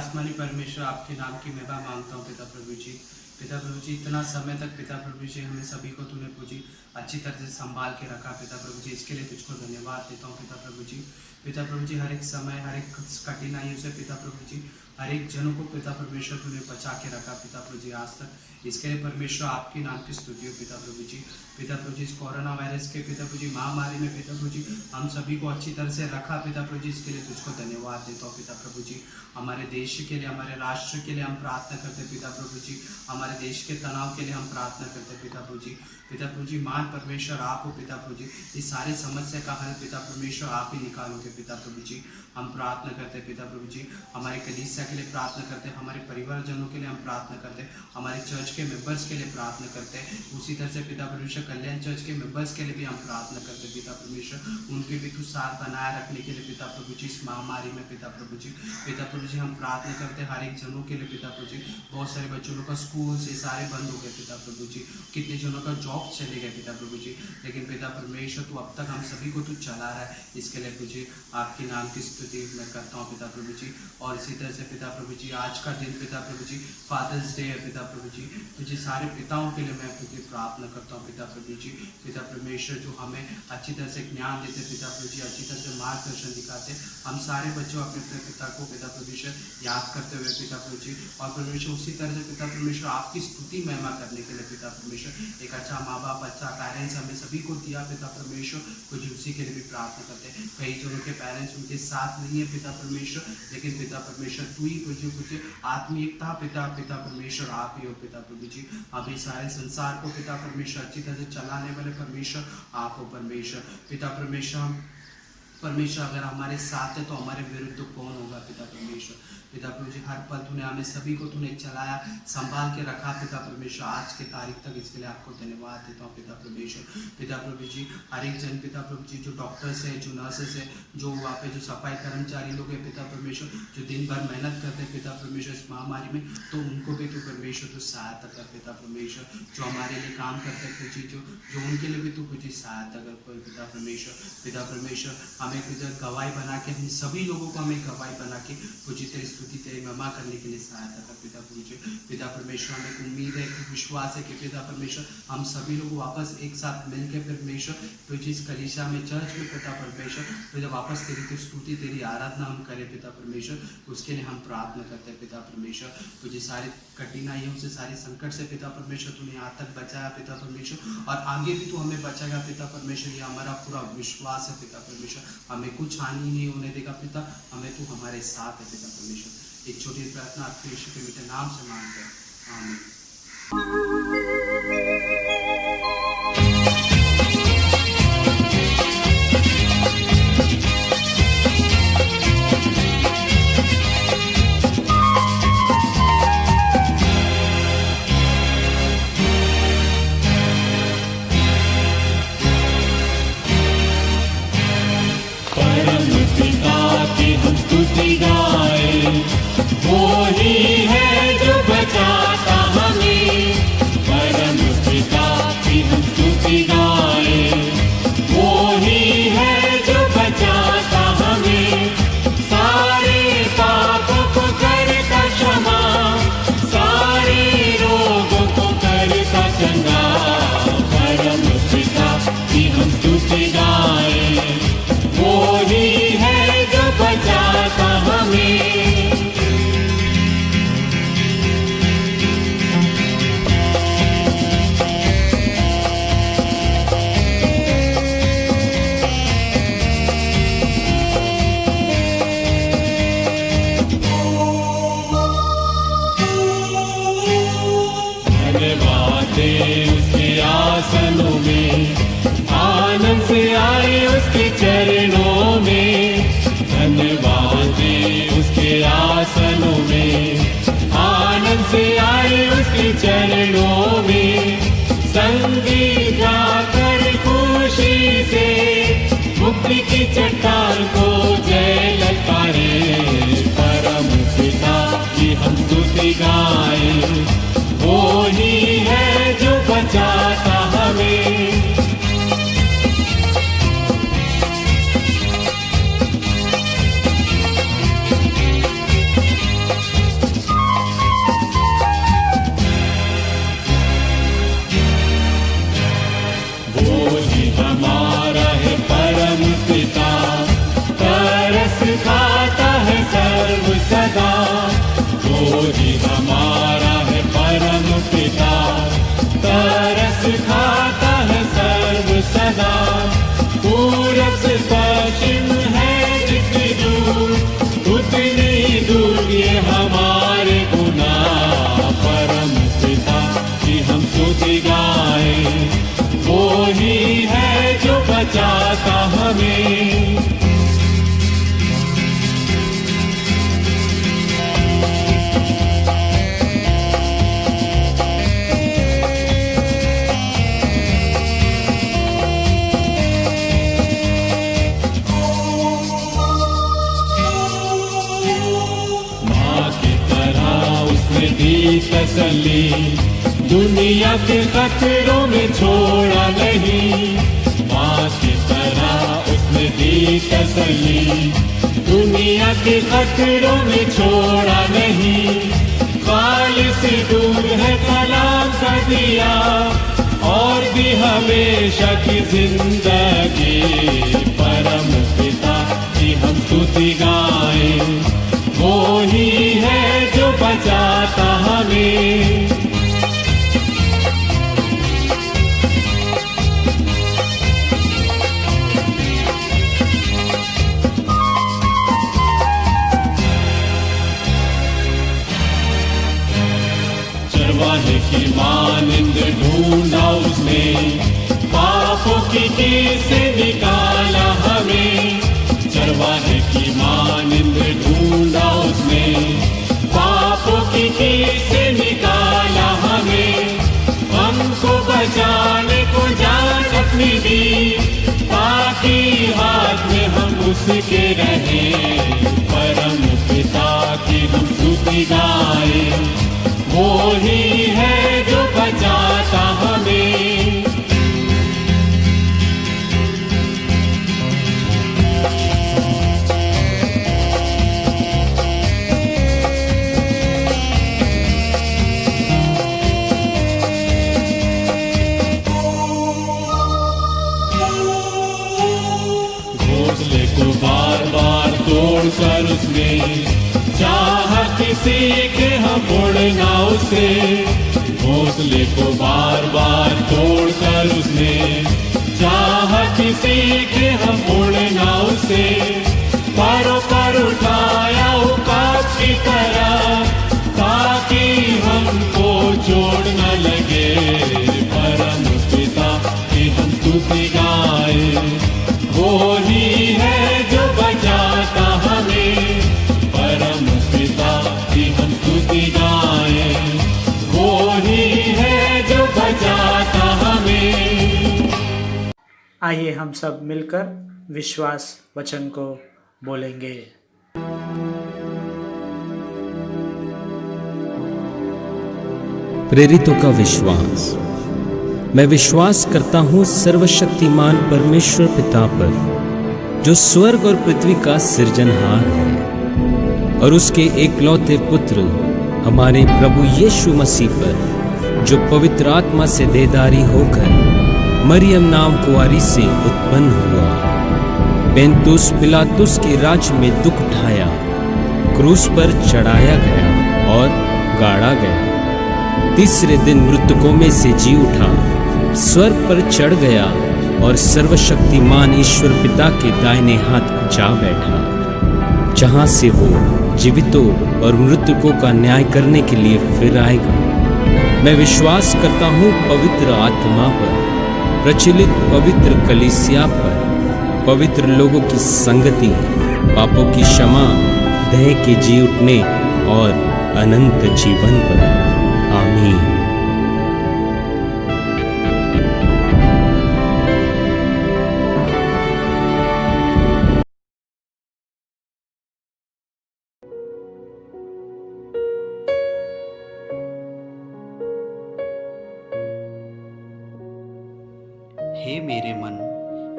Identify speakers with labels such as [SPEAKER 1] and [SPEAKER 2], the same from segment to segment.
[SPEAKER 1] आसमानी परमेश्वर, आपके नाम की महिमा मांगता हूँ पिता प्रभु जी। पिता प्रभु जी, इतना समय तक पिता प्रभु जी हमें सभी को तूने पूजी अच्छी तरह से संभाल के रखा पिता प्रभु जी, इसके लिए तुझको धन्यवाद देता हूँ पिता प्रभु जी। पिता प्रभु जी, हर एक समय, हर एक कठिनाइयों से पिता प्रभु जी, हर एक जनों को पिता परमेश्वर तूने बचा के रखा पिता प्रभु जी आज तक, इसके लिए परमेश्वर आपके नाम की स्तुति हो पिता प्रभु जी। पिता प्रभु जी, इस कोरोना वायरस के पिता प्रभु जी महामारी में पिता प्रभु जी हम सभी को अच्छी तरह से रखा पिता प्रभु जी, इसके लिए तुझको धन्यवाद देता हूँ पिता प्रभु जी। हमारे देश के लिए, हमारे राष्ट्र के लिए हम प्रार्थना करते पिता प्रभु जी, हमारे देश के तनाव के लिए हम प्रार्थना करते पिता प्रभु जी। पिता प्रभु जी, महान परमेश्वर आप हो पिता प्रभु जी, इस सारी समस्या का हल पिता परमेश्वर आप ही निकालोगे पिता प्रभु जी। हम प्रार्थना करते पिता प्रभु जी, हमारे कलीसिया के लिए प्रार्थना करते, हमारे परिवारजनों के लिए हम प्रार्थना करते, हमारे चर्च के मेंबर्स के लिए प्रार्थना करते, उसी तरह से पिता परमेश्वर कल्याण चर्च के मेंबर्स के लिए भी हम प्रार्थना करते पिता परमेश्वर, उनके भी तू साथ बनाए रखने के लिए पिता प्रभु जी, इस महामारी में पिता प्रभु जी। पिता प्रभु जी, हम प्रार्थना करते हर एक जनों के लिए पिता प्रभु जी, बहुत सारे बच्चों लोग का स्कूल से सारे बंद हो गए पिता प्रभु जी, कितने जनों का जॉब चले गए पिता प्रभु जी, लेकिन पिता परमेश्वर तू अब तक हम सभी को तू चला रहा है, इसके लिए तुझे आपके नाम की स्तुति मैं करता हूँ पिता प्रभु जी। और इसी तरह से पिता प्रभु जी, आज का दिन पिता प्रभु जी फादर्स डे है पिता प्रभु जी, तुझे सारे पिताओं के लिए मैं तुझे प्रार्थना करता हूँ पिता प्रभु जी। पिता परमेश्वर जो हमें अच्छी तरह से ज्ञान देते पिता प्रभु जी, अच्छी तरह से मार्गदर्शन दिखाते, हम सारे बच्चों अपने अपने पिता को पिता परमेश्वर याद करते हुए पिता प्रभु जी, और परमेश्वर उसी तरह से पिता परमेश्वर आपकी स्तुति महिमा करने के लिए पिता परमेश्वर एक अच्छा माँ बाप, अच्छा पेरेंट्स हमें सभी को दिया पिता परमेश्वर, कुछ उसी के लिए भी प्रार्थना करते हैं। कई जनों के पेरेंट्स उनके साथ नहीं है पिता परमेश्वर, लेकिन पिता परमेश्वर तू ही कुछ आत्मीयता पिता पिता परमेश्वर आप ही हो पिता प्रभु जी। अभी सारे संसार को पिता परमेश्वर अच्छी तरह से चलाने वाले परमेश्वर आप हो परमेश्वर। पिता परमेश्वर अगर हमारे साथ है तो हमारे विरुद्ध कौन होगा पिता परमेश्वर। पिता प्रभु जी, हर पल तूने हमें सभी को तूने चलाया, संभाल के रखा पिता परमेश्वर आज के तारीख तक, इसके लिए आपको धन्यवाद देता हूँ पिता परमेश्वर। पिता प्रभु जी, हर एक जन पिता प्रभु जी, जो डॉक्टर्स है, जो नर्सेस है, जो वहाँ पे जो सफाई कर्मचारी लोग हैं पिता परमेश्वर, जो दिन भर मेहनत करते हैं पिता परमेश्वर इस महामारी में, तो उनको भी तू परमेश्वर तू सहायता कर पिता परमेश्वर। जो हमारे लिए काम करते हैं कुछ जो उनके लिए भी तू कुछ सहायता कर पिता परमेश्वर। पिता परमेश्वर, हमें कुछ गवाही बना के, हम सभी लोगों को हमें गवाही बना के तुझे तेरी स्तुति तेरी महिमा करने के लिए सहायता कर पिता परमेश्वर। पिता परमेश्वर, हमें उम्मीद है कि विश्वास है कि पिता परमेश्वर हम सभी लोग वापस एक साथ मिलकर परमेश्वर तुझे इस कलीसिया में चर्च में पिता परमेश्वर तुझे वापस तेरी स्तुति तेरी आराधना हम करें पिता परमेश्वर, उसके लिए हम प्रार्थना करते हैं पिता परमेश्वर। तुझे सारी कठिनाइयों से, सारी संकट से पिता परमेश्वर तूने यहाँ तक बचाया पिता परमेश्वर, और आगे भी तू हमें बचाएगा पिता परमेश्वर, ये हमारा पूरा विश्वास है पिता परमेश्वर। हमें कुछ हानि नहीं होने देगा पिता, हमें तू हमारे साथ है पिता परमेश्वर। एक छोटी प्रार्थना आपके यीशु के मीठे नाम से मांगते हैं, आमीन।
[SPEAKER 2] वो ही है जो बचाता हमें बचाता हमें। दी तसल्ली, दुनिया के खतरों में छोड़ा नहीं। माँ की तरह उसने दी तसल्ली, दुनिया के खतरों में छोड़ा नहीं। खालिस दूर है कलाम का दिया, और भी हमेशा की जिंदगी। परम पिता की हम स्तुति गाएं, वो ही है जो बचाता हमें। चरवाहे की मानिंद ढूंढा उसने, पापों की कील से निकाला हमें। चरवाहे की मानिंद ढूंढा उसने, पापों की कील से निकाला हमें। हमको बचाने को जान अपनी दी, ताकि हाथ में हम उसके रहें। परम पिता की हम स्तुति गाएं, वो ही है जो बचाता हमें। बार बार तोड़ कर उसने चाहा किसी के हम उड़ना उसे। घोंसले को बार बार तोड़ कर उसने चाहा किसी के हम उड़ना उसे। पैरों पर उठाया उकाब की तरह, ताकि हमको चोट न लगे। परम पिता की हम स्तुति गाएं, वो ही है जो बचाता हमें। परम पिता की हम स्तुति गाएं, वो ही है जो बचाता हमें।
[SPEAKER 3] आइए हम सब मिलकर विश्वास वचन को बोलेंगे।
[SPEAKER 4] प्रेरितों का विश्वास। मैं विश्वास करता हूँ सर्वशक्तिमान परमेश्वर पिता पर, जो स्वर्ग और पृथ्वी का सृजनहार है, और उसके एकलौते पुत्र हमारे प्रभु यीशु मसीह पर, जो पवित्र आत्मा से देहधारी होकर मरियम नाम कुंवारी से उत्पन्न हुआ, पेंतुस पिलातुस के राज्य में दुख उठाया, क्रूस पर चढ़ाया गया और गाड़ा गया, तीसरे दिन मृतकों में से जी उठा, स्वर्ग पर चढ़ गया और सर्वशक्तिमान ईश्वर पिता के दाहिने हाथ जा बैठा, जहां से वो जीवितों और मृतकों का न्याय करने के लिए फिर आएगा। मैं विश्वास करता हूँ पवित्र आत्मा पर, प्रचलित पवित्र कलीसिया पर, पवित्र लोगों की संगति, पापों की क्षमा, देह के जी उठने और अनंत जीवन पर। आमीन।
[SPEAKER 5] हे मेरे मन,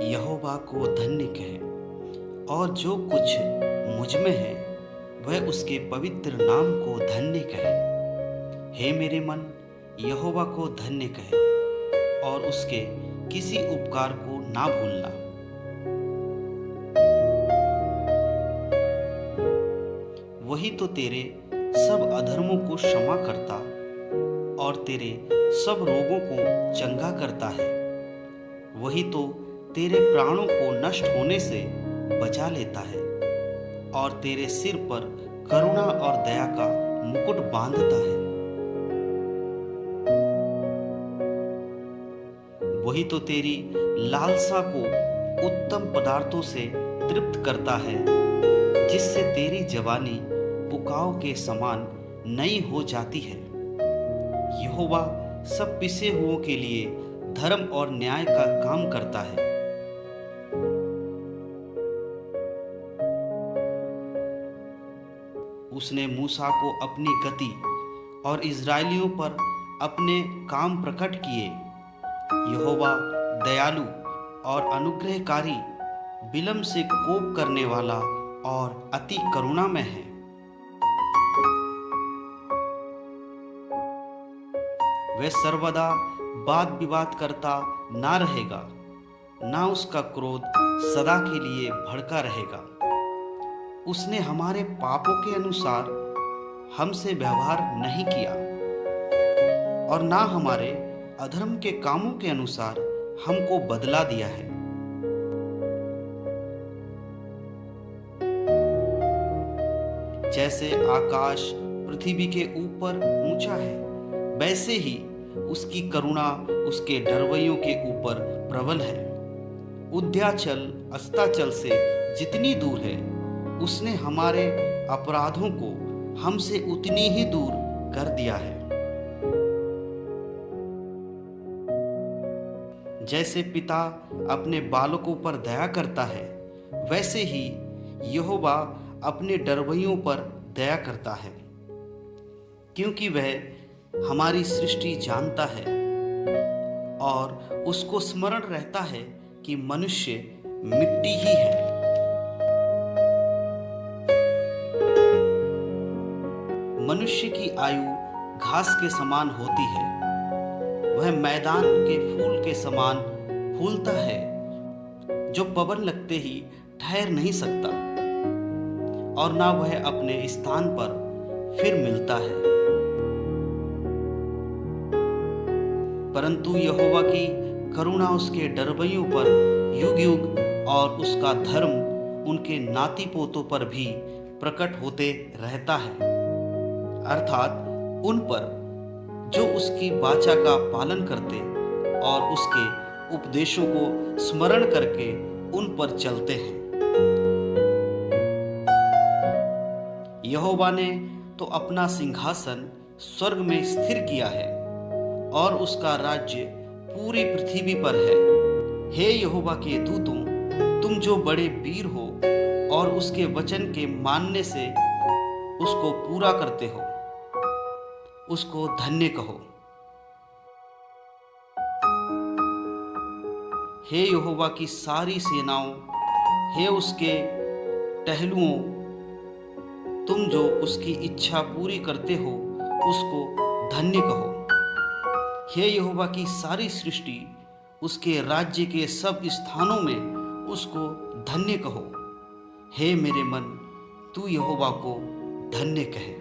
[SPEAKER 5] यहोवा को धन्य कह, और जो कुछ मुझ में है वह उसके पवित्र नाम को धन्य कहे। हे मेरे मन, यहोवा को धन्य कहे, और उसके किसी उपकार को ना भूलना। वही तो तेरे सब अधर्मों को क्षमा करता और तेरे सब रोगों को चंगा करता है। वही तो तेरे प्राणों को नष्ट होने से बचा लेता है और तेरे सिर पर करुणा और दया का मुकुट बांधता है। वही तो तेरी लालसा को उत्तम पदार्थों से तृप्त करता है, जिससे तेरी जवानी पुकाव के समान नई हो जाती है। यहोवा सब पिसे हुओं के लिए धर्म और न्याय का काम करता है। उसने मूसा को अपनी गति और इज़राइलियों पर अपने काम प्रकट किए। यहोवा दयालु और अनुग्रहकारी, विलम्ब से कोप करने वाला और अति करुणामय है। वह सर्वदा वाद विवाद करता ना रहेगा, ना उसका क्रोध सदा के लिए भड़का रहेगा। उसने हमारे पापों के अनुसार हमसे व्यवहार नहीं किया और ना हमारे अधर्म के कामों के अनुसार हमको बदला दिया है। जैसे आकाश पृथ्वी के ऊपर ऊंचा है, वैसे ही उसकी करुणा उसके डरवैयों के ऊपर प्रबल है। उद्याचल अस्ताचल से जितनी दूर है, उसने हमारे अपराधों को हमसे उतनी ही दूर कर दिया है। जैसे पिता अपने बालकों पर दया करता है, वैसे ही यहोवा अपने डरवैयों पर दया करता है, क्योंकि वह हमारी सृष्टि जानता है और उसको स्मरण रहता है कि मनुष्य मिट्टी ही है। मनुष्य की आयु घास के समान होती है, वह मैदान के फूल के समान फूलता है, जो पवन लगते ही ठहर नहीं सकता और ना वह अपने स्थान पर फिर मिलता है। परंतु यहोवा की करुणा उसके डरवैयों पर युग युग और उसका धर्म उनके नाती पोतों पर भी प्रकट होते रहता है, अर्थात उन पर जो उसकी वाचा का पालन करते और उसके उपदेशों को स्मरण करके उन पर चलते हैं। यहोवा ने तो अपना सिंहासन स्वर्ग में स्थिर किया है और उसका राज्य पूरी पृथ्वी पर है। हे यहोवा के दूतों, तुम जो बड़े वीर हो और उसके वचन के मानने से उसको पूरा करते हो, उसको धन्य कहो। हे यहोवा की सारी सेनाओं, हे उसके टहलुओं, तुम जो उसकी इच्छा पूरी करते हो, उसको धन्य कहो। हे यहोवा की सारी सृष्टि, उसके राज्य के सब स्थानों में उसको धन्य कहो। हे मेरे मन, तू यहोवा को धन्य कहे।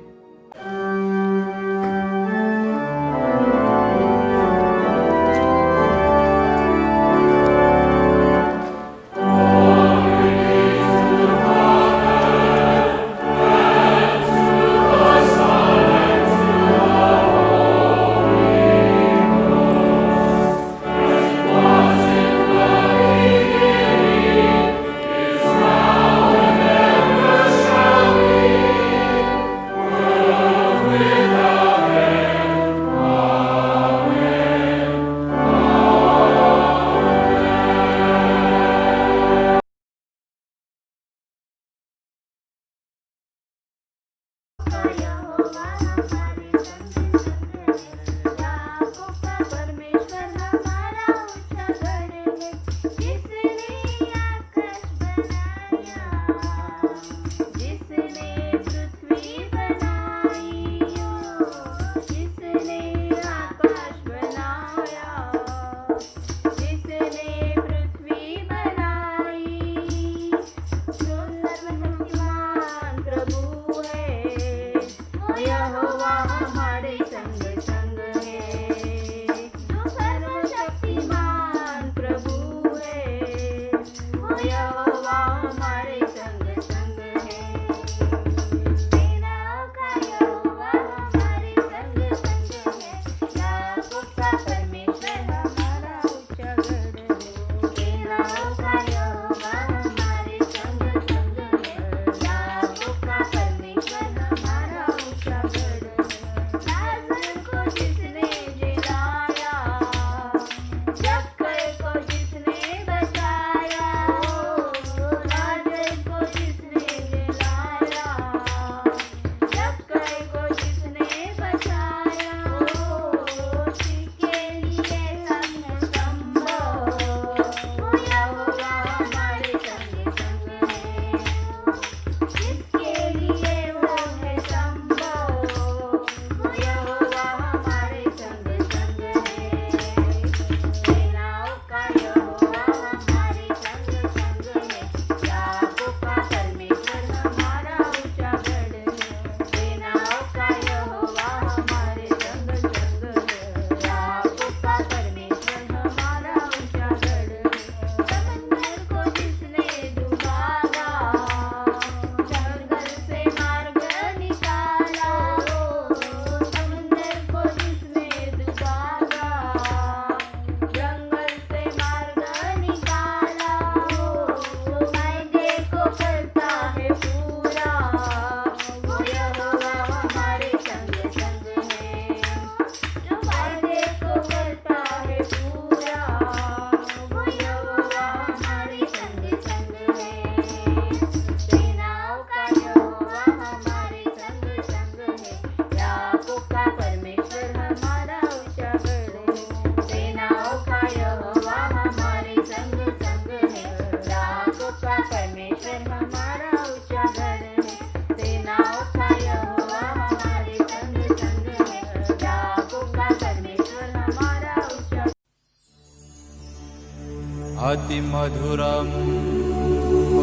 [SPEAKER 6] अतिमधुरम्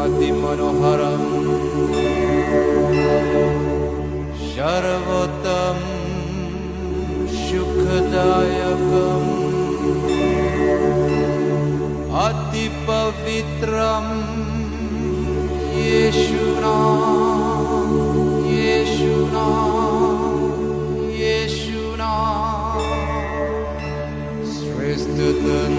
[SPEAKER 6] अतिमनोहरम् सर्वोत्तम सुखदायकम् अतिपवित्रम् येशुना येशुना येशुना श्रेष्ठतम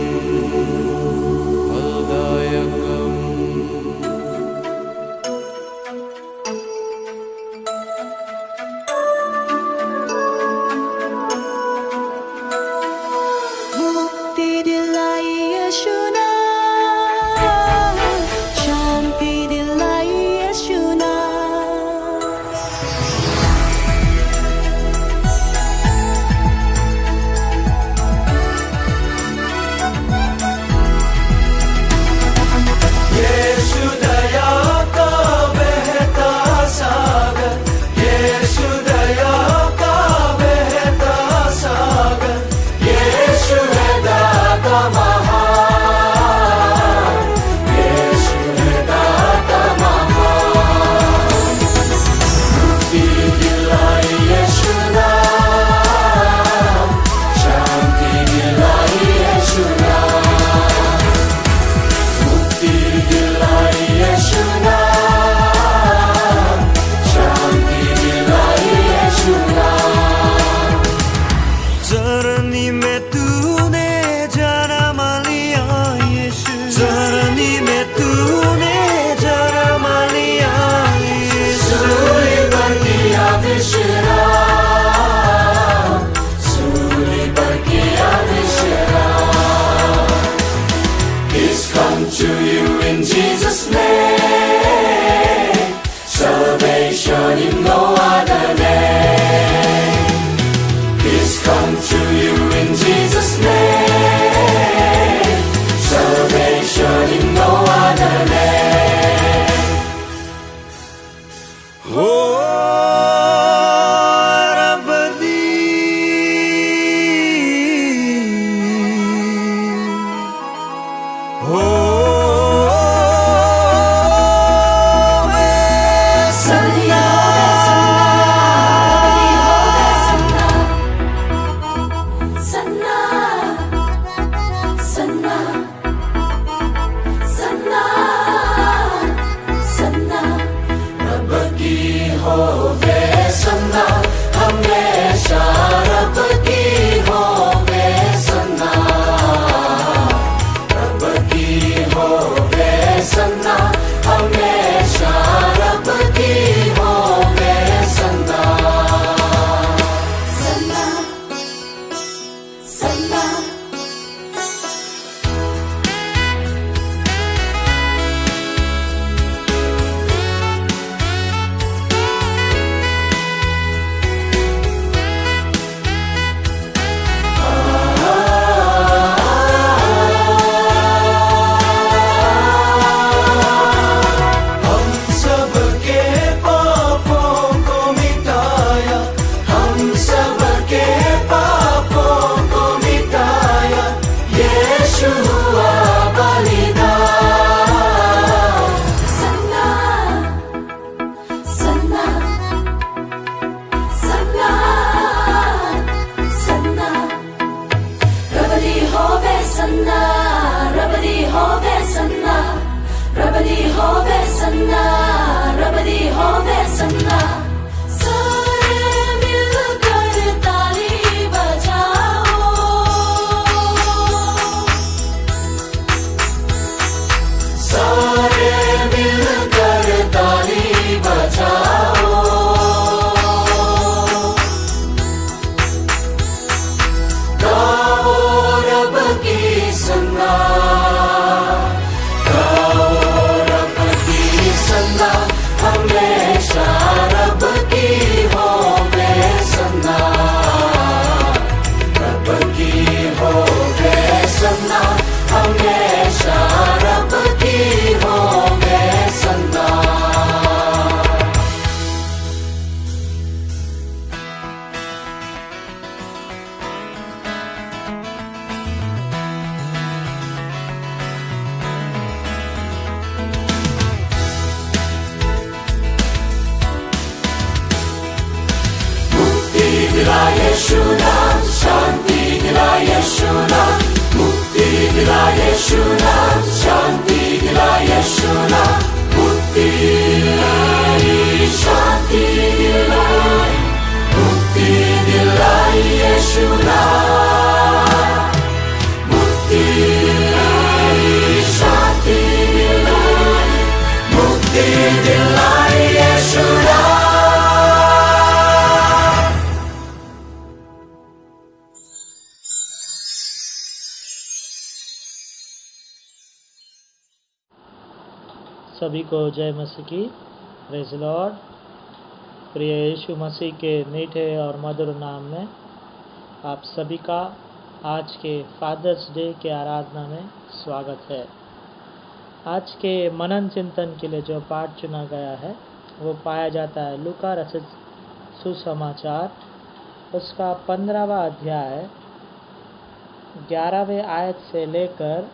[SPEAKER 7] यीशु नाम, शांति दिला यीशु नाम, मुक्ति दिला यीशु नाम, शांति दिला यीशु नाम, मुक्ति दिलाई, शांति दिलाई, मुक्ति दिलाई यीशु नाम, मुक्ति दिलाई, शांति दिलाई, मुक्ति दिलाई यीशु नाम।
[SPEAKER 3] सभी को जय मसीह की, प्रेज़ लॉर्ड। प्रिय यीशु मसीह के मीठे और मधुर नाम में आप सभी का आज के फादर्स डे के आराधना में स्वागत है। आज के मनन चिंतन के लिए जो पाठ चुना गया है वो पाया जाता है लूका रचित सुसमाचार, उसका 15वां अध्याय 11वें आयत से लेकर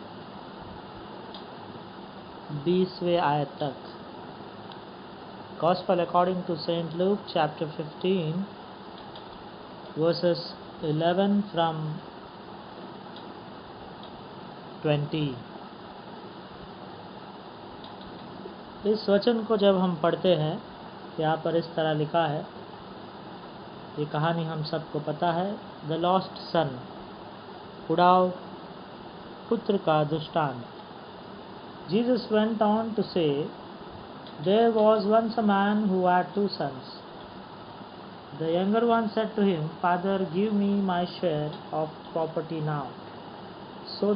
[SPEAKER 3] 20वें आयत तक। Gospel according to Saint Luke chapter 15 verses 11 from 20। इस वचन को जब हम पढ़ते हैं, यहाँ पर इस तरह लिखा है, ये कहानी हम सबको पता है, द लॉस्ट सन, उड़ाव पुत्र का दृष्टांत। Jesus went on to say, there was once a man who had 2 sons. The younger one said to him, Father, give me my share of property now. So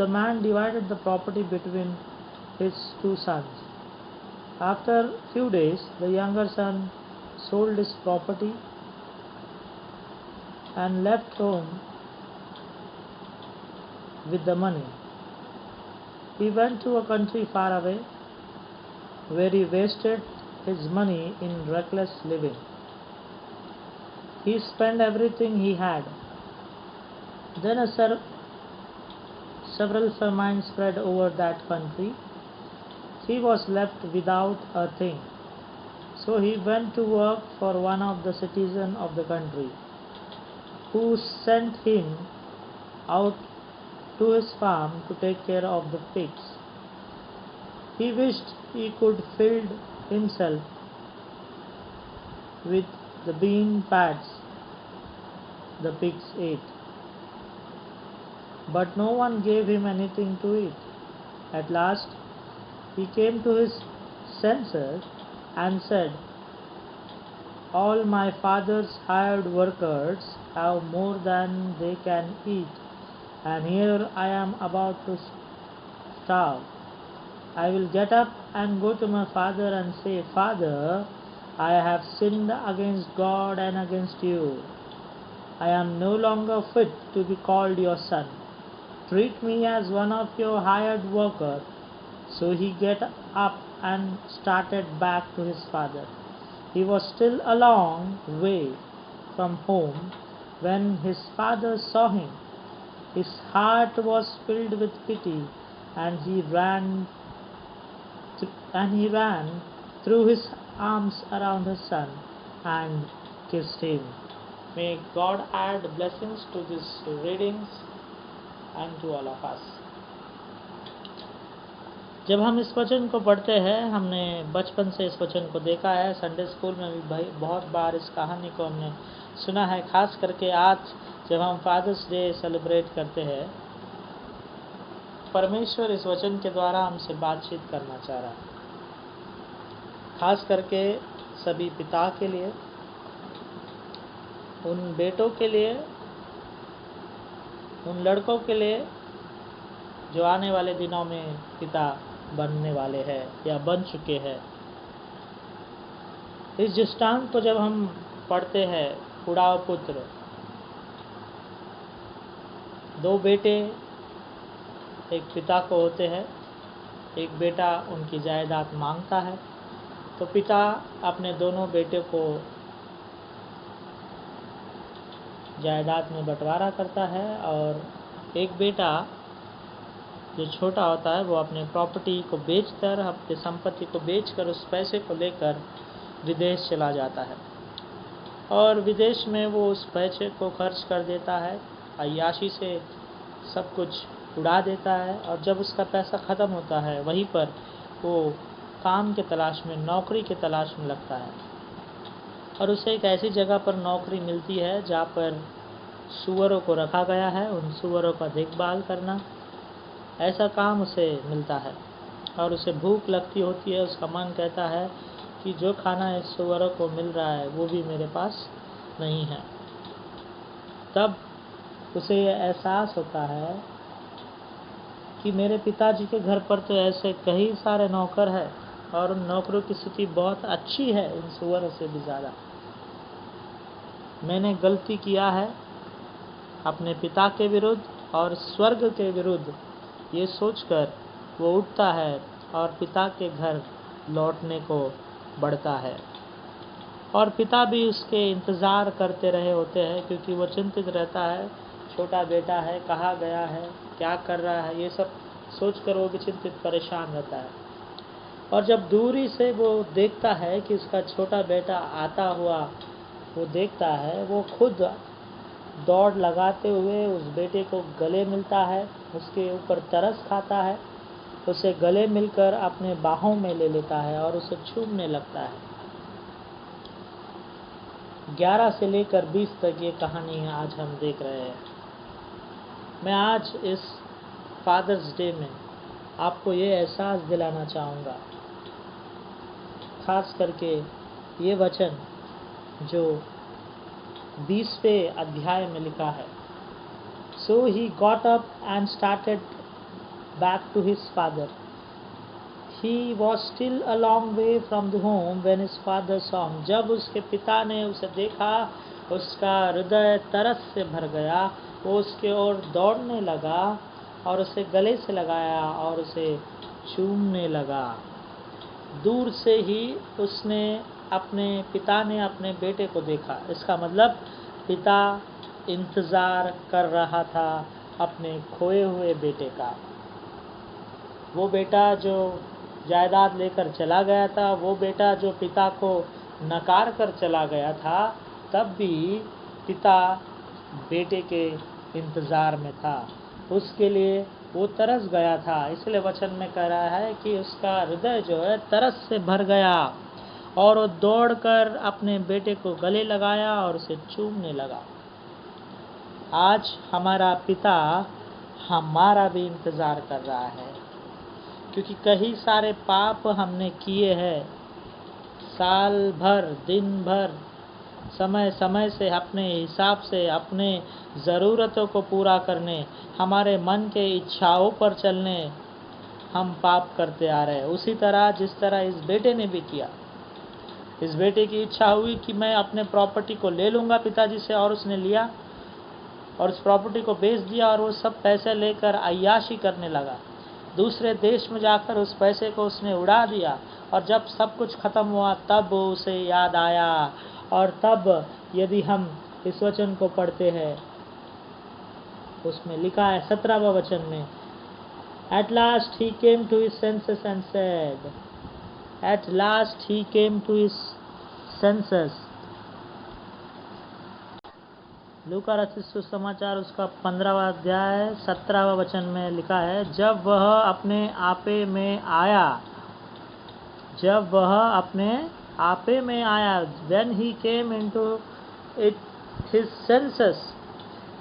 [SPEAKER 3] the man divided the property between his 2 sons. After few days, the younger son sold his property and left home with the money. He went to a country far away, where he wasted his money in reckless living. He spent everything he had. Then several famines spread over that country. He was left without a thing. So he went to work for one of the citizens of the country, who sent him out to his farm to take care of the pigs. He wished he could fill himself with the bean pads the pigs ate. But no one gave him anything to eat. At last he came to his senses and said, all my father's hired workers have more than they can eat, and here I am about to starve. I will get up and go to my father and say, Father, I have sinned against God and against you. I am no longer fit to be called your son. Treat me as one of your hired workers. So he got up and started back to his father. He was still a long way from home when his father saw him. His heart was filled with pity, and he ran, threw his arms around his son and kissed him. May God add blessings to these readings and to all of us. जब हम इस वचन को पढ़ते हैं, हमने बचपन से इस वचन को देखा है, संडे स्कूल में भी बहुत बार इस कहानी को हमने सुना है। खास करके आज जब हम फादर्स डे सेलिब्रेट करते हैं, परमेश्वर इस वचन के द्वारा हमसे बातचीत करना चाह रहा है, खास करके सभी पिता के लिए, उन बेटों के लिए, उन लड़कों के लिए जो आने वाले दिनों में पिता बनने वाले हैं या बन चुके हैं। इस दृष्टांत को जब हम पढ़ते हैं, उड़ाव पुत्र, 2 बेटे एक पिता को होते हैं। एक बेटा उनकी जायदाद मांगता है, तो पिता अपने दोनों बेटे को जायदाद में बंटवारा करता है, और एक बेटा जो छोटा होता है वो अपने प्रॉपर्टी को बेचकर, अपनी संपत्ति को बेचकर उस पैसे को लेकर विदेश चला जाता है। और विदेश में वो उस पैसे को खर्च कर देता है, अय्याशी से सब कुछ उड़ा देता है। और जब उसका पैसा ख़त्म होता है वहीं पर वो काम के तलाश में, नौकरी के तलाश में लगता है और उसे एक ऐसी जगह पर नौकरी मिलती है जहाँ पर सूअरों को रखा गया है, उन सूअरों का देखभाल करना, ऐसा काम उसे मिलता है। और उसे भूख लगती होती है, उसका मन कहता है कि जो खाना इस सूअरों को मिल रहा है वो भी मेरे पास नहीं है। तब उसे ये एहसास होता है कि मेरे पिताजी के घर पर तो ऐसे कई सारे नौकर हैं और उन नौकरों की स्थिति बहुत अच्छी है इन सूअरों से भी ज़्यादा। मैंने गलती किया है अपने पिता के विरुद्ध और स्वर्ग के विरुद्ध, ये सोचकर वो उठता है और पिता के घर लौटने को बढ़ता है। और पिता भी उसके इंतज़ार करते रहे होते हैं, क्योंकि वो चिंतित रहता है, छोटा बेटा है, कहाँ गया है, क्या कर रहा है, ये सब सोचकर वो भी चिंतित परेशान रहता है। और जब दूरी से वो देखता है कि उसका छोटा बेटा आता हुआ वो देखता है, वो खुद दौड़ लगाते हुए उस बेटे को गले मिलता है, उसके ऊपर तरस खाता है, उसे गले मिलकर अपने बाहों में ले लेता है और उसे चूमने लगता है। 11 से लेकर 20 तक ये कहानी आज हम देख रहे हैं। मैं आज इस फादर्स डे में आपको ये एहसास दिलाना चाहूँगा, खास करके ये वचन जो 20वें अध्याय में लिखा है। So he got up and started back to his father. He was still a long way from the home when his father saw him. जब उसके पिता ने उसे देखा, उसका हृदय तरस से भर गया, वो उसके ओर दौड़ने लगा और उसे गले से लगाया और उसे चूमने लगा। दूर से ही उसने अपने पिता ने अपने बेटे को देखा। इसका मतलब पिता इंतज़ार कर रहा था अपने खोए हुए बेटे का। वो बेटा जो जायदाद लेकर चला गया था, वो बेटा जो पिता को नकार कर चला गया था, तब भी पिता बेटे के इंतज़ार में था, उसके लिए वो तरस गया था। इसलिए वचन में कह रहा है कि उसका हृदय जो है तरस से भर गया और वो दौड़कर अपने बेटे को गले लगाया और उसे चूमने लगा। आज हमारा पिता हमारा भी इंतज़ार कर रहा है, क्योंकि कई सारे पाप हमने किए हैं। साल भर, दिन भर, समय समय से अपने हिसाब से अपने ज़रूरतों को पूरा करने, हमारे मन के इच्छाओं पर चलने हम पाप करते आ रहे हैं। उसी तरह जिस तरह इस बेटे ने भी किया। इस बेटे की इच्छा हुई कि मैं अपने प्रॉपर्टी को ले लूँगा पिताजी से, और उसने लिया और उस प्रॉपर्टी को बेच दिया और वो सब पैसे लेकर अय्याशी करने लगा। दूसरे देश में जाकर उस पैसे को उसने उड़ा दिया और जब सब कुछ ख़त्म हुआ तब उसे याद आया। और तब यदि हम इस वचन को पढ़ते हैं, उसमें लिखा है 17वां वचन में, At last he came to his senses and said, At last he came to his senses. लूका रचित सुसमाचार उसका 15वां अध्याय 17वां वचन में लिखा है, जब वह अपने आपे में आया, जब वह अपने आपे में आया, when he came into his senses,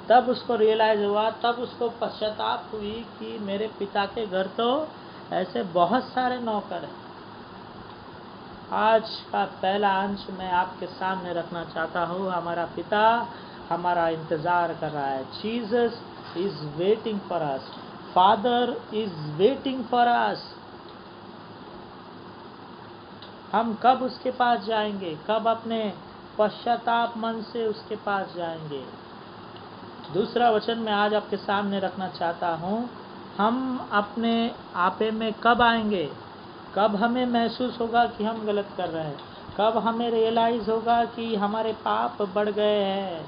[SPEAKER 3] तब उसको रियलाइज़ हुआ, तब उसको पश्चाताप हुई कि मेरे पिता के घर तो ऐसे बहुत सारे नौकर हैं। आज का पहला अंश मैं आपके सामने रखना चाहता हूँ। हमारा पिता हमारा इंतज़ार कर रहा है। Jesus is waiting for us, father is waiting for अस। हम कब उसके पास जाएंगे, कब अपने पश्चाताप मन से उसके पास जाएंगे। दूसरा वचन मैं आज आपके सामने रखना चाहता हूँ, हम अपने आपे में कब आएंगे, कब हमें महसूस होगा कि हम गलत कर रहे हैं, कब हमें रियलाइज़ होगा कि हमारे पाप बढ़ गए हैं।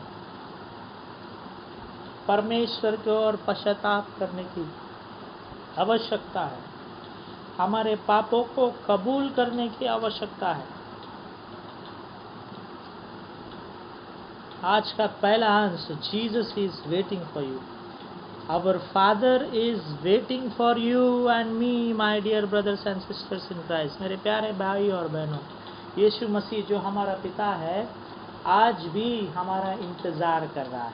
[SPEAKER 3] परमेश्वर की ओर पश्चाताप करने की आवश्यकता है, हमारे पापों को कबूल करने की आवश्यकता है। आज का पहला अंश, Jesus is waiting for you. Our father is waiting for you and me, my dear brothers and sisters in Christ. मेरे प्यारे भाई और बहनों, यीशु मसीह जो हमारा पिता है आज भी हमारा इंतज़ार कर रहा है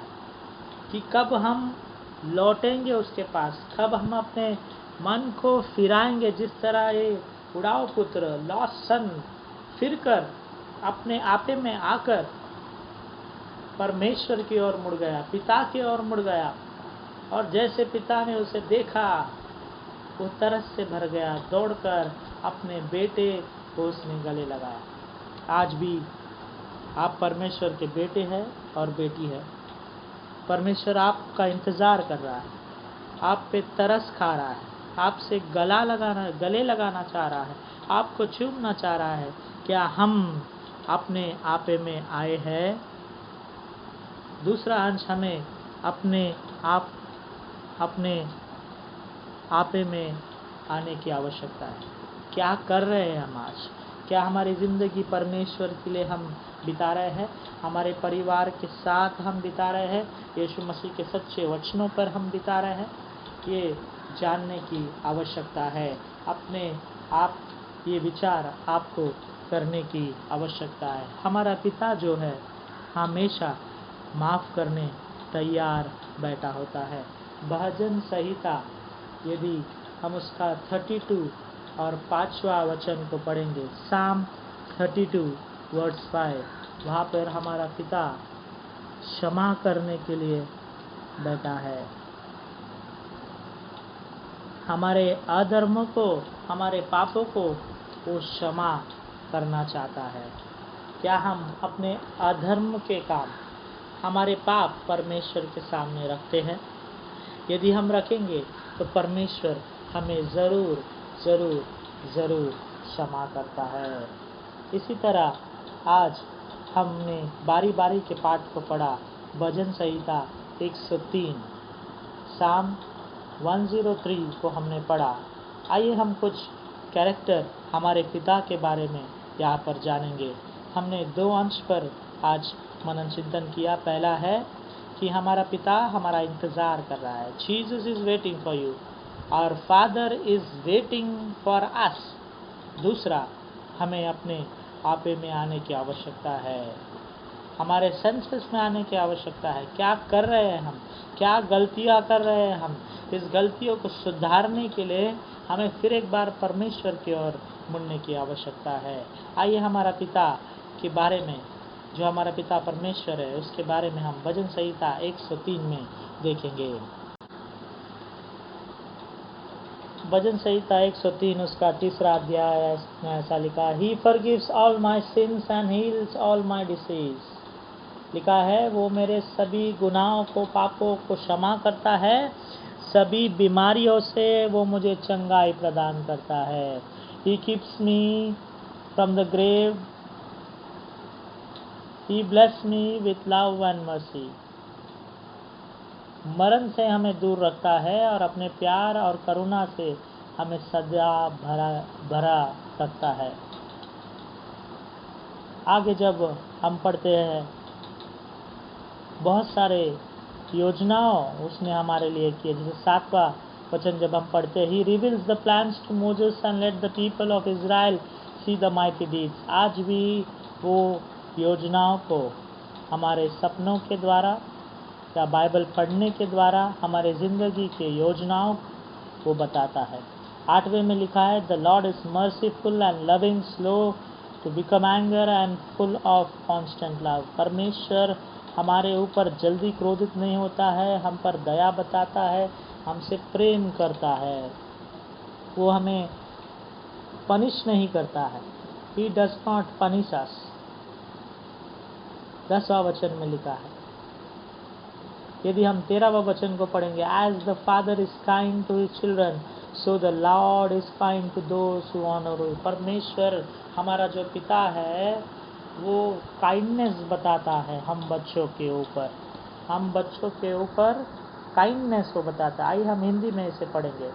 [SPEAKER 3] कि कब हम लौटेंगे उसके पास, कब हम अपने मन को फिराएंगे। जिस तरह ये उड़ाऊ पुत्र लॉस्ट सन फिरकर अपने आपे में आकर परमेश्वर की ओर मुड़ गया, पिता की ओर मुड़ गया, और जैसे पिता ने उसे देखा वो तरस से भर गया, दौड़कर अपने बेटे को उसने गले लगाया। आज भी आप परमेश्वर के बेटे हैं और बेटी है। परमेश्वर आपका इंतज़ार कर रहा है, आप पे तरस खा रहा है, आपसे गले लगाना चाह रहा है, आपको चूमना चाह रहा है। क्या हम अपने आपे में आए हैं? दूसरा अंश, हमें अपने आपे में आने की आवश्यकता है। क्या कर रहे हैं हम आज? क्या हमारी ज़िंदगी परमेश्वर के लिए हम बिता रहे हैं? हमारे परिवार के साथ हम बिता रहे हैं? यीशु मसीह के सच्चे वचनों पर हम बिता रहे हैं? ये जानने की आवश्यकता है। अपने आप ये विचार आपको करने की आवश्यकता है। हमारा पिता जो है हमेशा माफ़ करने तैयार बैठा होता है। भजन संहिता, यदि हम उसका 32 और 5वां वचन को पढ़ेंगे, साम 32 वर्स 5, वहाँ पर हमारा पिता क्षमा करने के लिए बैठा है। हमारे अधर्मों को, हमारे पापों को वो क्षमा करना चाहता है। क्या हम अपने अधर्म के काम, हमारे पाप परमेश्वर के सामने रखते हैं? यदि हम रखेंगे तो परमेश्वर हमें ज़रूर ज़रूर ज़रूर क्षमा करता है। इसी तरह आज हमने बारी बारी के पाठ को पढ़ा। भजन संहिता 103, साम 103 को हमने पढ़ा। आइए हम कुछ कैरेक्टर हमारे पिता के बारे में यहाँ पर जानेंगे। हमने 2 अंश पर आज मनन चिंतन किया। पहला है कि हमारा पिता हमारा इंतज़ार कर रहा है। Jesus is waiting for you, our father is waiting for us. दूसरा, हमें अपने आपे में आने की आवश्यकता है, हमारे सेंसेस में आने की आवश्यकता है। क्या कर रहे हैं हम? क्या गलतियाँ कर रहे हैं हम? इस गलतियों को सुधारने के लिए हमें फिर एक बार परमेश्वर की ओर मुड़ने की आवश्यकता है। आइए हमारा पिता के बारे में, जो हमारा पिता परमेश्वर है, उसके बारे में हम भजन संहिता 103 में देखेंगे। भजन संहिता 103 उसका 3रा अध्याय में ऐसा लिखा, he forgives all my sins and heals all my disease. लिखा है वो मेरे सभी गुनाहों को, पापों को क्षमा करता है, सभी बीमारियों से वो मुझे चंगाई प्रदान करता है। He keeps me from the grave, he bless me with love and mercy. मरण से हमें दूर रखता है और अपने प्यार और करुणा से हमें सदा भरा रखता है। आगे जब हम पढ़ते हैं, बहुत सारे योजनाओं उसने हमारे लिए किए। जैसे 7वां वचन जब हम पढ़ते हैं, he reveals the plans to Moses and let the people of Israel see the mighty deeds. आज भी वो योजनाओं को हमारे सपनों के द्वारा या बाइबल पढ़ने के द्वारा हमारे ज़िंदगी के योजनाओं को बताता है। 8वें में लिखा है, the Lord is merciful and loving, slow to become anger and full of constant love. परमेश्वर हमारे ऊपर जल्दी क्रोधित नहीं होता है, हम पर दया बताता है, हमसे प्रेम करता है, वो हमें पनिश नहीं करता है। He does not punish us। 10वां वचन में लिखा है। यदि हम 13वां वचन को पढ़ेंगे, as the father is kind to his children so the Lord is kind to those who honour him. परमेश्वर हमारा जो पिता है वो काइंडनेस बताता है हम बच्चों के ऊपर काइंडनेस को बताता है। आइए हम हिंदी में इसे पढ़ेंगे।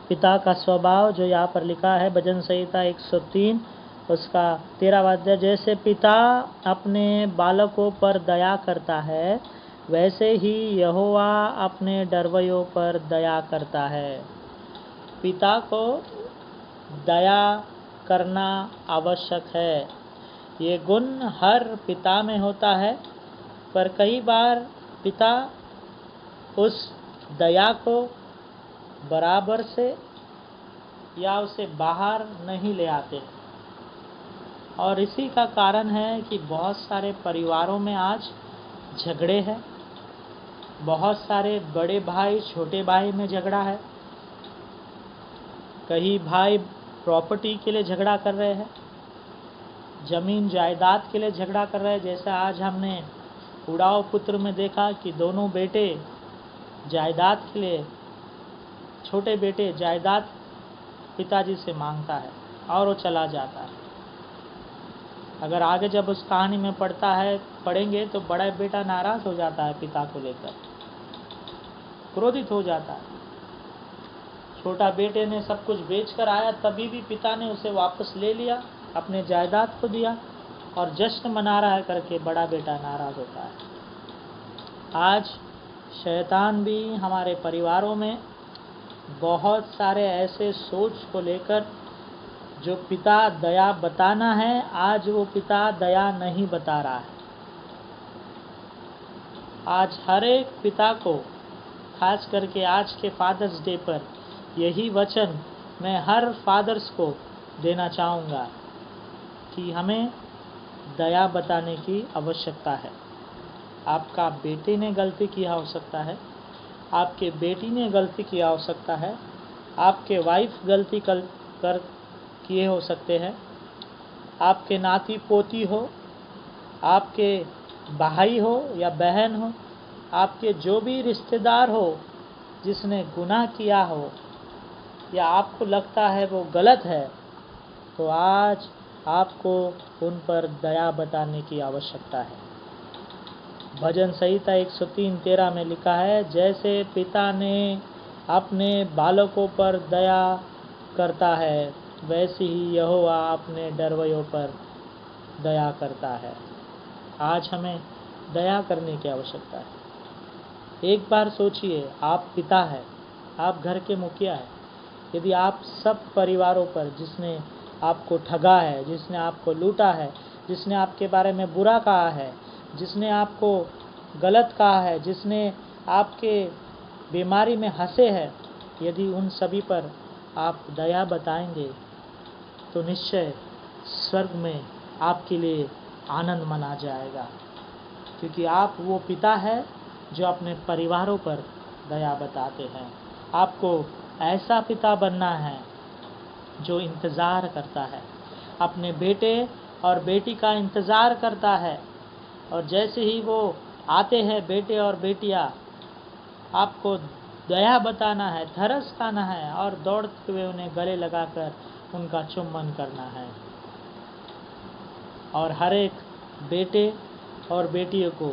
[SPEAKER 3] पिता का स्वभाव जो यहाँ पर लिखा है भजन संहिता 103 उसका 13वां अध्याय, जैसे पिता अपने बालकों पर दया करता है वैसे ही यहोवा अपने डरवयों पर दया करता है। पिता को दया करना आवश्यक है। ये गुण हर पिता में होता है, पर कई बार पिता उस दया को बराबर से या उसे बाहर नहीं ले आते। और इसी का कारण है कि बहुत सारे परिवारों में आज झगड़े हैं। बहुत सारे बड़े भाई छोटे भाई में झगड़ा है। कई भाई प्रॉपर्टी के लिए झगड़ा कर रहे हैं, जमीन जायदाद के लिए झगड़ा कर रहे हैं। जैसे आज हमने उड़ाव पुत्र में देखा कि दोनों बेटे जायदाद के लिए, छोटे बेटे जायदाद पिताजी से मांगता है और वो चला जाता है। अगर आगे जब उस कहानी में पढ़ेंगे तो बड़ा बेटा नाराज हो जाता है, पिता को लेकर क्रोधित हो जाता है। छोटा बेटे ने सब कुछ बेचकर आया, तभी भी पिता ने उसे वापस ले लिया, अपने जायदाद को दिया और जश्न मना रहा है करके बड़ा बेटा नाराज होता है। आज शैतान भी हमारे परिवारों में बहुत सारे ऐसे सोच को लेकर, जो पिता दया बताना है, आज वो पिता दया नहीं बता रहा है। आज हर एक पिता को, खास करके आज के फादर्स डे पर, यही वचन मैं हर फादर्स को देना चाहूँगा कि हमें दया बताने की आवश्यकता है। आपका बेटे ने गलती किया हो सकता है, आपके बेटी ने गलती किया हो सकता है, आपके वाइफ गलती किए हो सकते हैं, आपके नाती पोती हो, आपके भाई हो या बहन हो, आपके जो भी रिश्तेदार हो जिसने गुनाह किया हो या आपको लगता है वो गलत है, तो आज आपको उन पर दया बताने की आवश्यकता है। भजन संहिता 103:13 में लिखा है, जैसे पिता ने अपने बालकों पर दया करता है वैसे ही यहोवा अपने डरवयों पर दया करता है। आज हमें दया करने की आवश्यकता है। एक बार सोचिए, आप पिता हैं, आप घर के मुखिया हैं। यदि आप सब परिवारों पर, जिसने आपको ठगा है, जिसने आपको लूटा है, जिसने आपके बारे में बुरा कहा है, जिसने आपको गलत कहा है, जिसने आपके बीमारी में हंसे हैं, यदि उन सभी पर आप दया बताएंगे तो निश्चय स्वर्ग में आपके लिए आनंद मना जाएगा, क्योंकि आप वो पिता है जो अपने परिवारों पर दया बताते हैं। आपको ऐसा पिता बनना है जो इंतज़ार करता है, अपने बेटे और बेटी का इंतज़ार करता है, और जैसे ही वो आते हैं बेटे और बेटियां, आपको दया बताना है, तरस खाना है और दौड़ते हुए उन्हें गले लगाकर उनका चुम्बन करना है। और हर एक बेटे और बेटियों को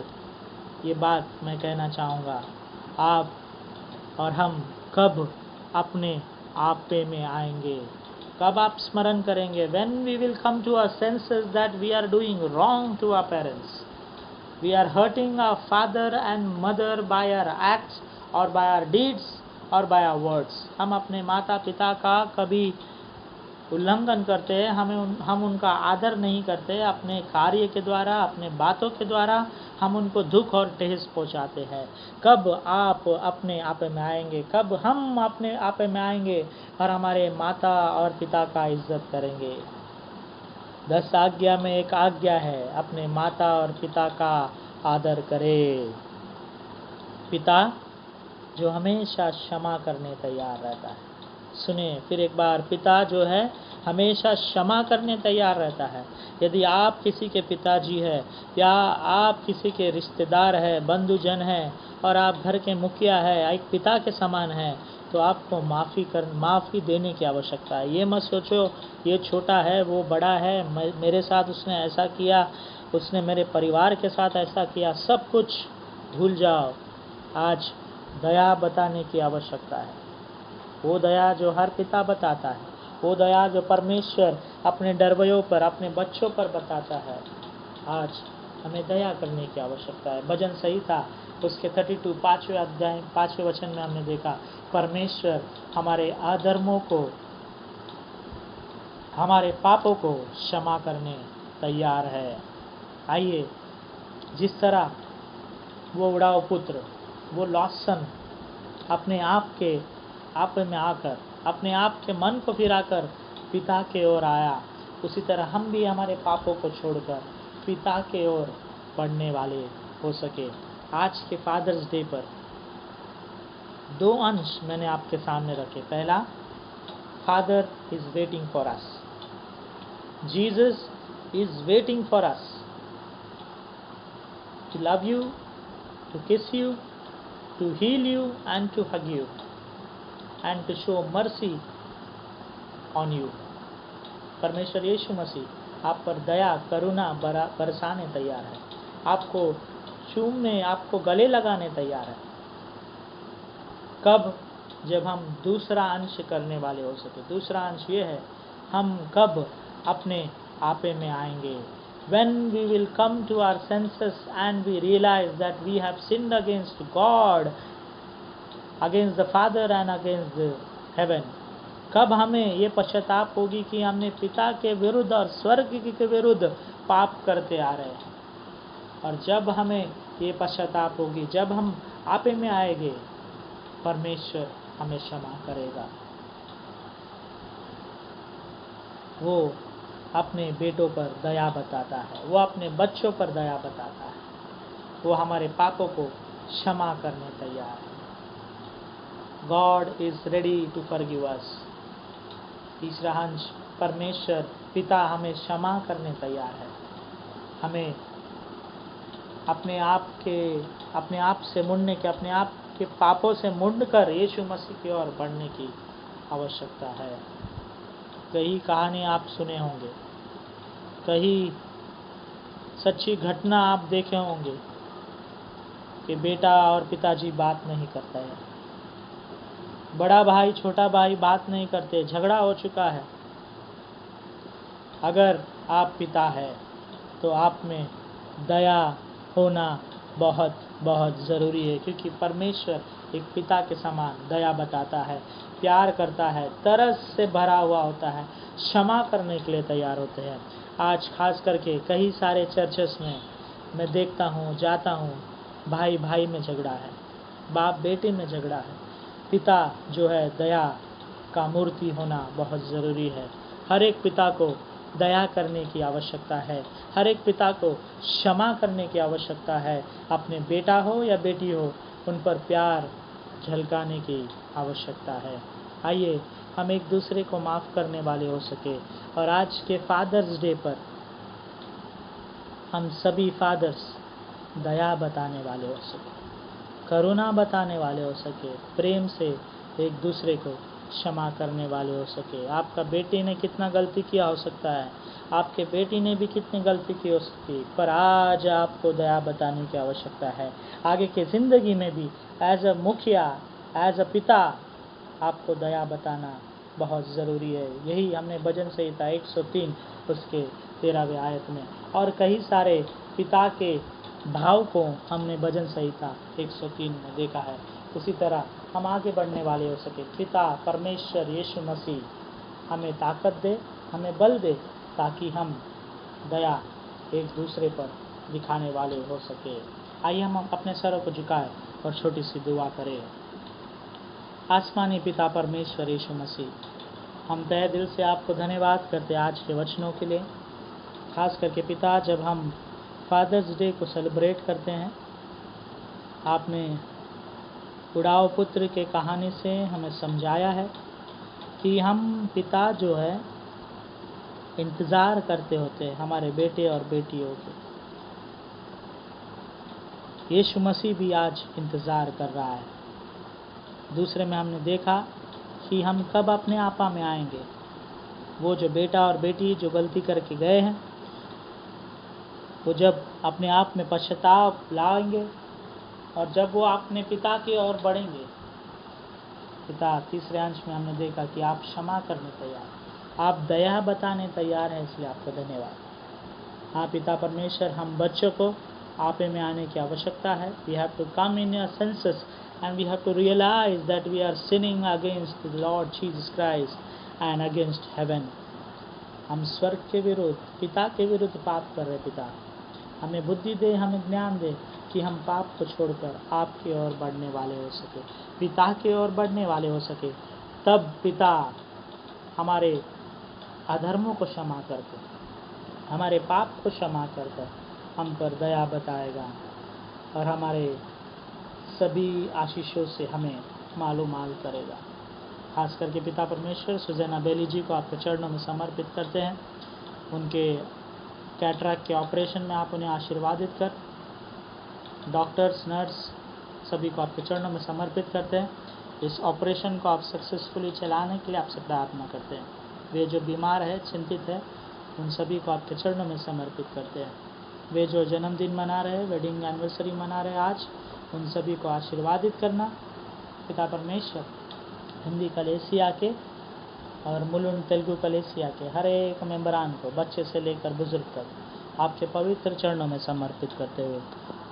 [SPEAKER 3] ये बात मैं कहना चाहूँगा, आप और हम कब अपने आपे में आएंगे, कब आप स्मरण करेंगे, when we will come to our senses that we are doing wrong to our parents, we are hurting our father and mother by our acts or by our deeds or by our words। हम अपने माता पिता का कभी उल्लंघन करते हैं, हम उनका आदर नहीं करते, अपने कार्य के द्वारा, अपने बातों के द्वारा हम उनको दुख और ठेस पहुंचाते हैं। कब आप अपने आपे में आएंगे, कब हम अपने आपे में आएंगे और हमारे माता और पिता का इज्जत करेंगे। 10 आज्ञा में एक आज्ञा है, अपने माता और पिता का आदर करे। पिता जो हमेशा क्षमा करने तैयार रहता है। सुने फिर एक बार, पिता जो है हमेशा क्षमा करने तैयार रहता है। यदि आप किसी के पिताजी है या आप किसी के रिश्तेदार है, बंधुजन है, और आप घर के मुखिया है, एक पिता के समान है, तो आपको माफ़ी देने की आवश्यकता है। ये मत सोचो ये छोटा है वो बड़ा है, मेरे साथ उसने ऐसा किया, उसने मेरे परिवार के साथ ऐसा किया, सब कुछ भूल जाओ। आज दया बताने की आवश्यकता है। वो दया जो हर पिता बताता है, वो दया जो परमेश्वर अपने डरवयों पर, अपने बच्चों पर बताता है, आज हमें दया करने की आवश्यकता है। भजन संहिता उसके 32 5वें अध्याय 5वें वचन में हमने देखा, परमेश्वर हमारे अधर्मों को, हमारे पापों को क्षमा करने तैयार है। आइए, जिस तरह वो उड़ाऊ पुत्र, वो लॉसन अपने आप में आकर, अपने आप के मन को फिराकर पिता के ओर आया, उसी तरह हम भी हमारे पापों को छोड़कर पिता के ओर बढ़ने वाले हो सके। आज के फादर्स डे पर 2 अंश मैंने आपके सामने रखे। पहला, father is waiting for us, Jesus is waiting for us to love you, to kiss you, to heal you and to hug you and to show mercy on you। परमेश्वर यीशु मसीह आप पर दया करुणा बरसाने तैयार है, आपको चूमने, आपको गले लगाने तैयार है। कब? जब हम दूसरा अंश करने वाले हो सके। दूसरा अंश ये है, हम कब अपने आपे में आएंगे। When we will come to our senses and we realize that we have sinned against God, against the Father and against the heaven। कब हमें ये पश्चाताप होगी कि हमने पिता के विरुद्ध और स्वर्ग के विरुद्ध पाप करते आ रहे हैं। और जब हमें ये पश्चाताप होगी, जब हम आपे में आएंगे, परमेश्वर हमें क्षमा करेगा। वो अपने बेटों पर दया बताता है, वो अपने बच्चों पर दया बताता है, वो हमारे पापों को क्षमा करने तैयार है। God is ready to forgive us. तीसरा अंश, परमेश्वर पिता हमें क्षमा करने तैयार है। हमें अपने आप से मुड़ने के, अपने आप के पापों से मुड़कर यीशु मसीह की ओर बढ़ने की आवश्यकता है। कई कहानी आप सुने होंगे, कई सच्ची घटना आप देखे होंगे कि बेटा और पिताजी बात नहीं करते हैं, बड़ा भाई छोटा भाई बात नहीं करते, झगड़ा हो चुका है। अगर आप पिता है तो आप में दया होना बहुत बहुत ज़रूरी है, क्योंकि परमेश्वर एक पिता के समान दया बताता है, प्यार करता है, तरस से भरा हुआ होता है, क्षमा करने के लिए तैयार होते हैं। आज खास करके कई सारे चर्चेस में मैं देखता हूँ, जाता हूँ, भाई भाई में झगड़ा है, बाप बेटे में झगड़ा है। पिता जो है दया का मूर्ति होना बहुत ज़रूरी है। हर एक पिता को दया करने की आवश्यकता है, हर एक पिता को क्षमा करने की आवश्यकता है। अपने बेटा हो या बेटी हो, उन पर प्यार झलकाने की आवश्यकता है। आइए हम एक दूसरे को माफ़ करने वाले हो सके, और आज के फादर्स डे पर हम सभी फादर्स दया बताने वाले हो सके, करुणा बताने वाले हो सके, प्रेम से एक दूसरे को क्षमा करने वाले हो सके। आपका बेटे ने कितना गलती किया हो सकता है, आपके बेटी ने भी कितनी गलती की हो सकती, पर आज आपको दया बताने की आवश्यकता है। आगे की ज़िंदगी में भी एज अ मुखिया, एज अ पिता, आपको दया बताना बहुत ज़रूरी है। यही हमने भजन संहिता 103 उसके 13वें आयत में, और कई सारे पिता के भाव को हमने भजन संहिता 103 में देखा है। उसी तरह हम आगे बढ़ने वाले हो सके। पिता परमेश्वर यीशु मसीह हमें ताकत दे, हमें बल दे, ताकि हम दया एक दूसरे पर दिखाने वाले हो सके। आइए हम अपने सरों को झुकाएं और छोटी सी दुआ करें। आसमानी पिता परमेश्वर यीशु मसीह, हम तहे दिल से आपको धन्यवाद करते आज के वचनों के लिए। खास करके पिता, जब हम फादर्स डे को सेलिब्रेट करते हैं, आपने उड़ाऊ पुत्र के कहानी से हमें समझाया है कि हम पिता जो है इंतज़ार करते होते हैं हमारे बेटे और बेटियों के। यीशु मसीह भी आज इंतज़ार कर रहा है। दूसरे में हमने देखा कि हम कब अपने आपा में आएंगे। वो जो बेटा और बेटी जो गलती करके गए हैं, वो जब अपने आप में पश्चाताप लाएंगे और जब वो अपने पिता की ओर बढ़ेंगे। पिता, तीसरे अंश में हमने देखा कि आप क्षमा करने तैयार हैं, आप दया बताने तैयार हैं, इसलिए आपका धन्यवाद। हाँ पिता परमेश्वर, हम बच्चों को आप में आने की आवश्यकता है। We have to come in your senses and we have to realise that we are sinning against the Lord Jesus Christ and against heaven. हम स्वर्ग के विरुद्ध, पिता के विरुद्ध पाप कर रहे। पिता हमें बुद्धि दे, हमें ज्ञान दे कि हम पाप को छोड़कर आपकी ओर बढ़ने वाले हो सके, पिता की ओर बढ़ने वाले हो सके। तब पिता हमारे अधर्मों को क्षमा करके, हमारे पाप को क्षमा कर हम पर दया बताएगा और हमारे सभी आशीषों से हमें मालूमाल करेगा। खास करके पिता परमेश्वर सुजैना बेली जी को आपके चरणों में समर्पित करते हैं। उनके कैटरैक्ट के ऑपरेशन में आप उन्हें आशीर्वादित कर, डॉक्टर्स, नर्स सभी को आपके चरणों में समर्पित करते हैं। इस ऑपरेशन को आप सक्सेसफुली चलाने के लिए आपसे प्रार्थना करते हैं। वे जो बीमार है, चिंतित है, उन सभी को आपके चरणों में समर्पित करते हैं। वे जो जन्मदिन मना रहे, वेडिंग एनिवर्सरी मना रहे आज, उन सभी को आशीर्वादित करना। पिता परमेश्वर हिंदी कलेसिया के और मुलुंड तेलुगु कलेसिया के हर एक मेंबरान को, बच्चे से लेकर बुजुर्ग तक, आपके पवित्र चरणों में समर्पित करते हुए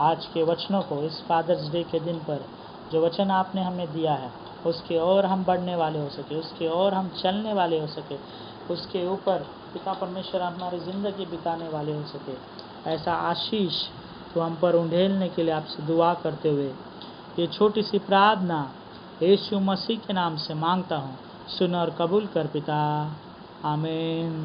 [SPEAKER 3] आज के वचनों को, इस फादर्स डे के दिन पर जो वचन आपने हमें दिया है, उसके और हम बढ़ने वाले हो सके, उसके और हम चलने वाले हो सके, उसके ऊपर पिता परमेश्वर हमारी ज़िंदगी बिताने वाले हो सके, ऐसा आशीष तो हम पर उंडेलने के लिए आपसे दुआ करते हुए ये छोटी सी प्रार्थना यीशु मसीह के नाम से मांगता हूँ। सुन और कबूल कर पिता, आमीन।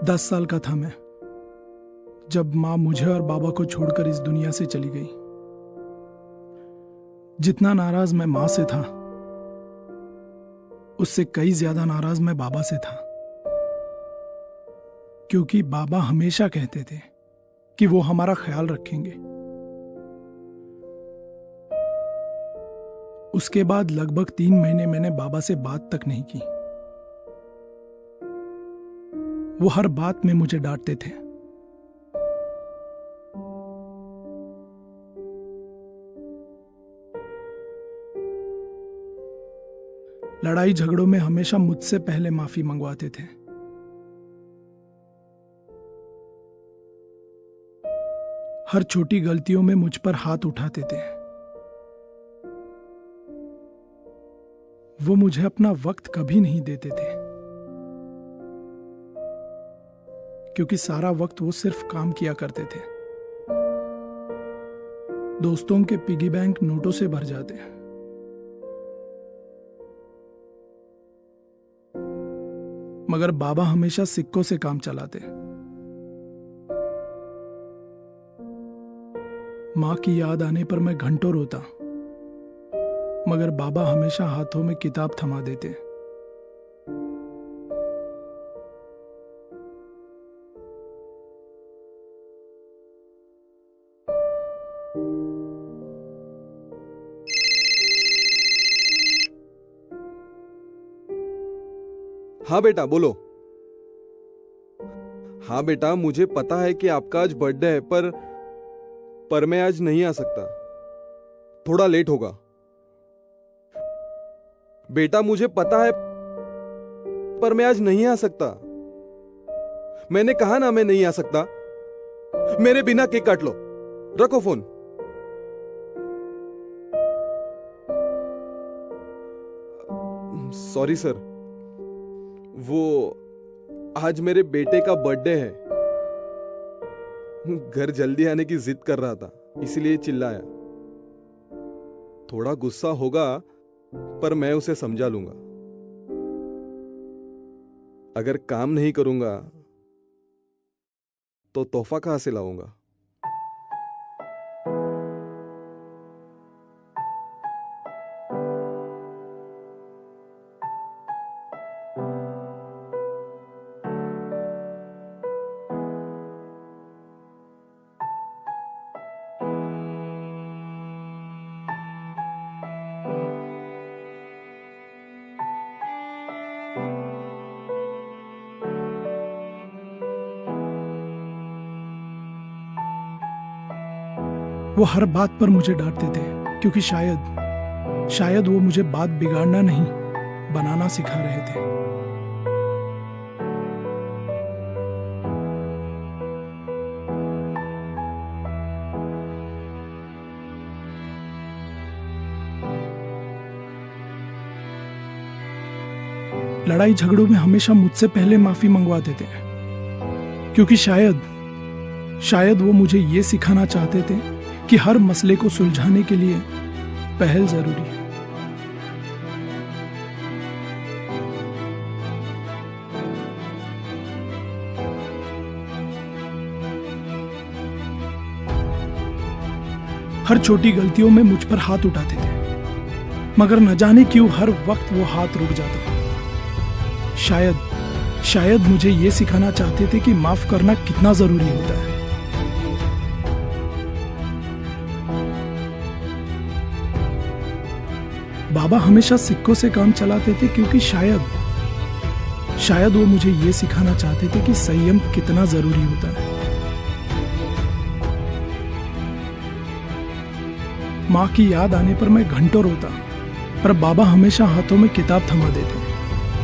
[SPEAKER 8] दस साल का था मैं जब माँ मुझे और बाबा को छोड़कर इस दुनिया से चली गई। जितना नाराज मैं माँ से था, उससे कई ज्यादा नाराज मैं बाबा से था, क्योंकि बाबा हमेशा कहते थे कि वो हमारा ख्याल रखेंगे। उसके बाद लगभग 3 महीने मैंने बाबा से बात तक नहीं की। वो हर बात में मुझे डांटते थे। लड़ाई झगड़ों में हमेशा मुझसे पहले माफी मंगवाते थे। हर छोटी गलतियों में मुझ पर हाथ उठाते थे। वो मुझे अपना वक्त कभी नहीं देते थे, क्योंकि सारा वक्त वो सिर्फ काम किया करते थे। दोस्तों के पिगी बैंक नोटों से भर जाते। मगर बाबा हमेशा सिक्कों से काम चलाते। माँ की याद आने पर मैं घंटों रोता, मगर बाबा हमेशा हाथों में किताब थमा देते।
[SPEAKER 9] हाँ बेटा बोलो। हाँ बेटा, मुझे पता है कि आपका आज बर्थडे है, पर मैं आज नहीं आ सकता, थोड़ा लेट होगा। बेटा मुझे पता है, पर मैं आज नहीं आ सकता। मैंने कहा ना मैं नहीं आ सकता। मेरे बिना केक काट लो, रखो फोन। सॉरी सर, वो आज मेरे बेटे का बर्थडे है। घर जल्दी आने की जिद कर रहा था, इसलिए चिल्लाया। थोड़ा गुस्सा होगा, पर मैं उसे समझा लूंगा। अगर काम नहीं करूंगा तो तोहफा कहां से लाऊंगा?
[SPEAKER 8] वो हर बात पर मुझे डांटते थे, क्योंकि शायद वो मुझे बात बिगाड़ना नहीं, बनाना सिखा रहे थे। लड़ाई झगड़ों में हमेशा मुझसे पहले माफी मंगवाते थे, क्योंकि शायद वो मुझे ये सिखाना चाहते थे कि हर मसले को सुलझाने के लिए पहल जरूरी है। हर छोटी गलतियों में मुझ पर हाथ उठाते थे, मगर न जाने क्यों हर वक्त वो हाथ रुक जाता था। शायद मुझे ये सिखाना चाहते थे कि माफ करना कितना जरूरी होता है। बाबा हमेशा सिक्कों से काम चलाते थे, क्योंकि शायद वो मुझे ये सिखाना चाहते थे कि संयम कितना जरूरी होता है। माँ की याद आने पर मैं घंटों रोता, पर बाबा हमेशा हाथों में किताब थमा देते,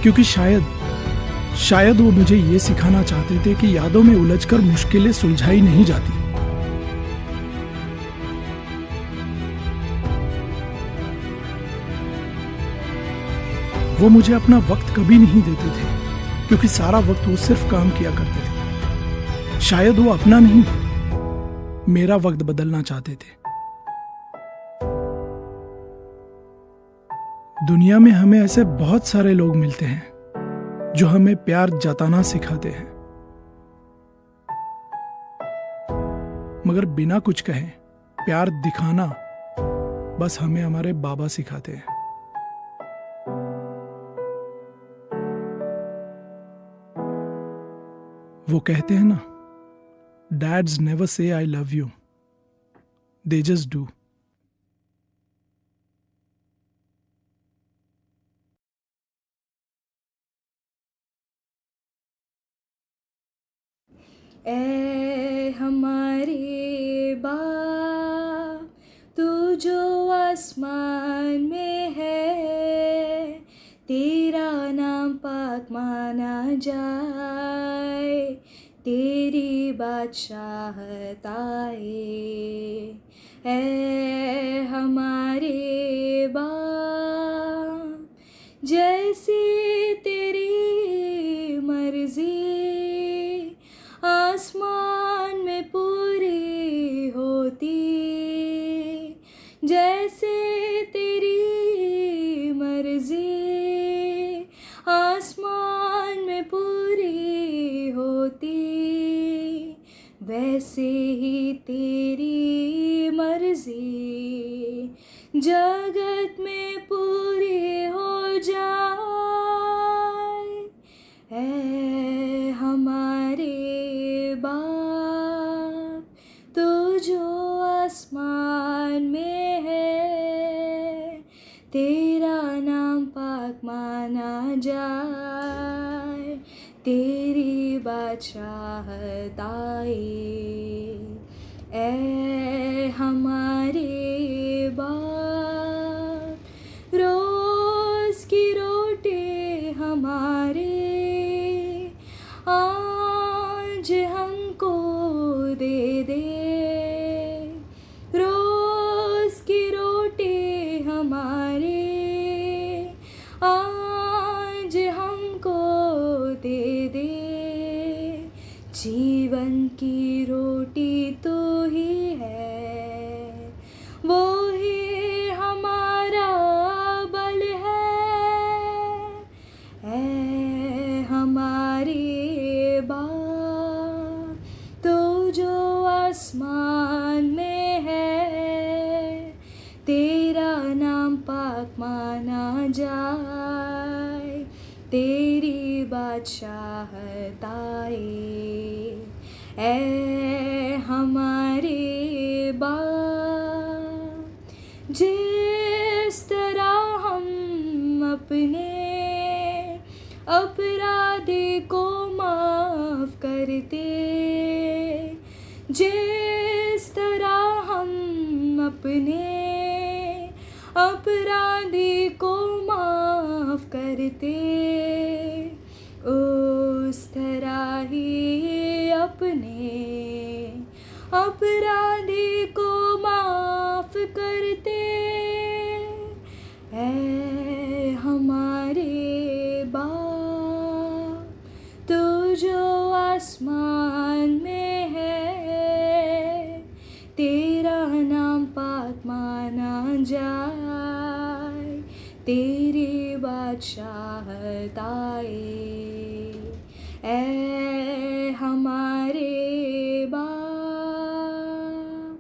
[SPEAKER 8] क्योंकि शायद वो मुझे ये सिखाना चाहते थे कि यादों में उलझकर मुश्किलें सुलझाई नहीं जाती। वो मुझे अपना वक्त कभी नहीं देते थे, क्योंकि सारा वक्त वो सिर्फ काम किया करते थे। शायद वो अपना नहीं, मेरा वक्त बदलना चाहते थे। दुनिया में हमें ऐसे बहुत सारे लोग मिलते हैं जो हमें प्यार जताना सिखाते हैं, मगर बिना कुछ कहे प्यार दिखाना बस हमें हमारे बाबा सिखाते हैं। वो कहते हैं ना, dads never say I love you, they just do.
[SPEAKER 10] ऐ हमारे बाप, तू जो आसमान में है, तेरा नाम पाक माना जाए, तेरी बादशाहत आए। ऐ हमारे बाप, जैसी तेरी मर्जी आसमान में पूरी होती, जैसे तेरी मर्जी आसमान में पूरी होती, वैसे ही तेरी मर्जी जगत में पूरी हो जाए। ऐ हमारे बाप, तू जो आसमान में है, तेरा नाम पाक माना जाए, तेरी बादशाहत आए। ऐ हमारे बाप, रोज की रोटी हमारे आज हमको दे दे, रोज की रोटी हमारे आज हमको दे दे, जीवन की रोटी तो ही है, वो ही हमारा बल है। ऐ हमारे बाप, तो जो आसमान में है, तेरा नाम पाक माना जाए, तेरी बादशाहत आए। ऐ हमारे बाप, जिस तरह हम अपने अपराधी को माफ करते, जिस तरह हम अपने अपराधी को माफ करते, उस तरह ही अपने अपराधी को माफ करते। ऐ हमारे बाप, तू जो आसमान में है, तेरा नाम पाक माना जाए, तेरी बादशाहत आए। ऐ हमारे बाप,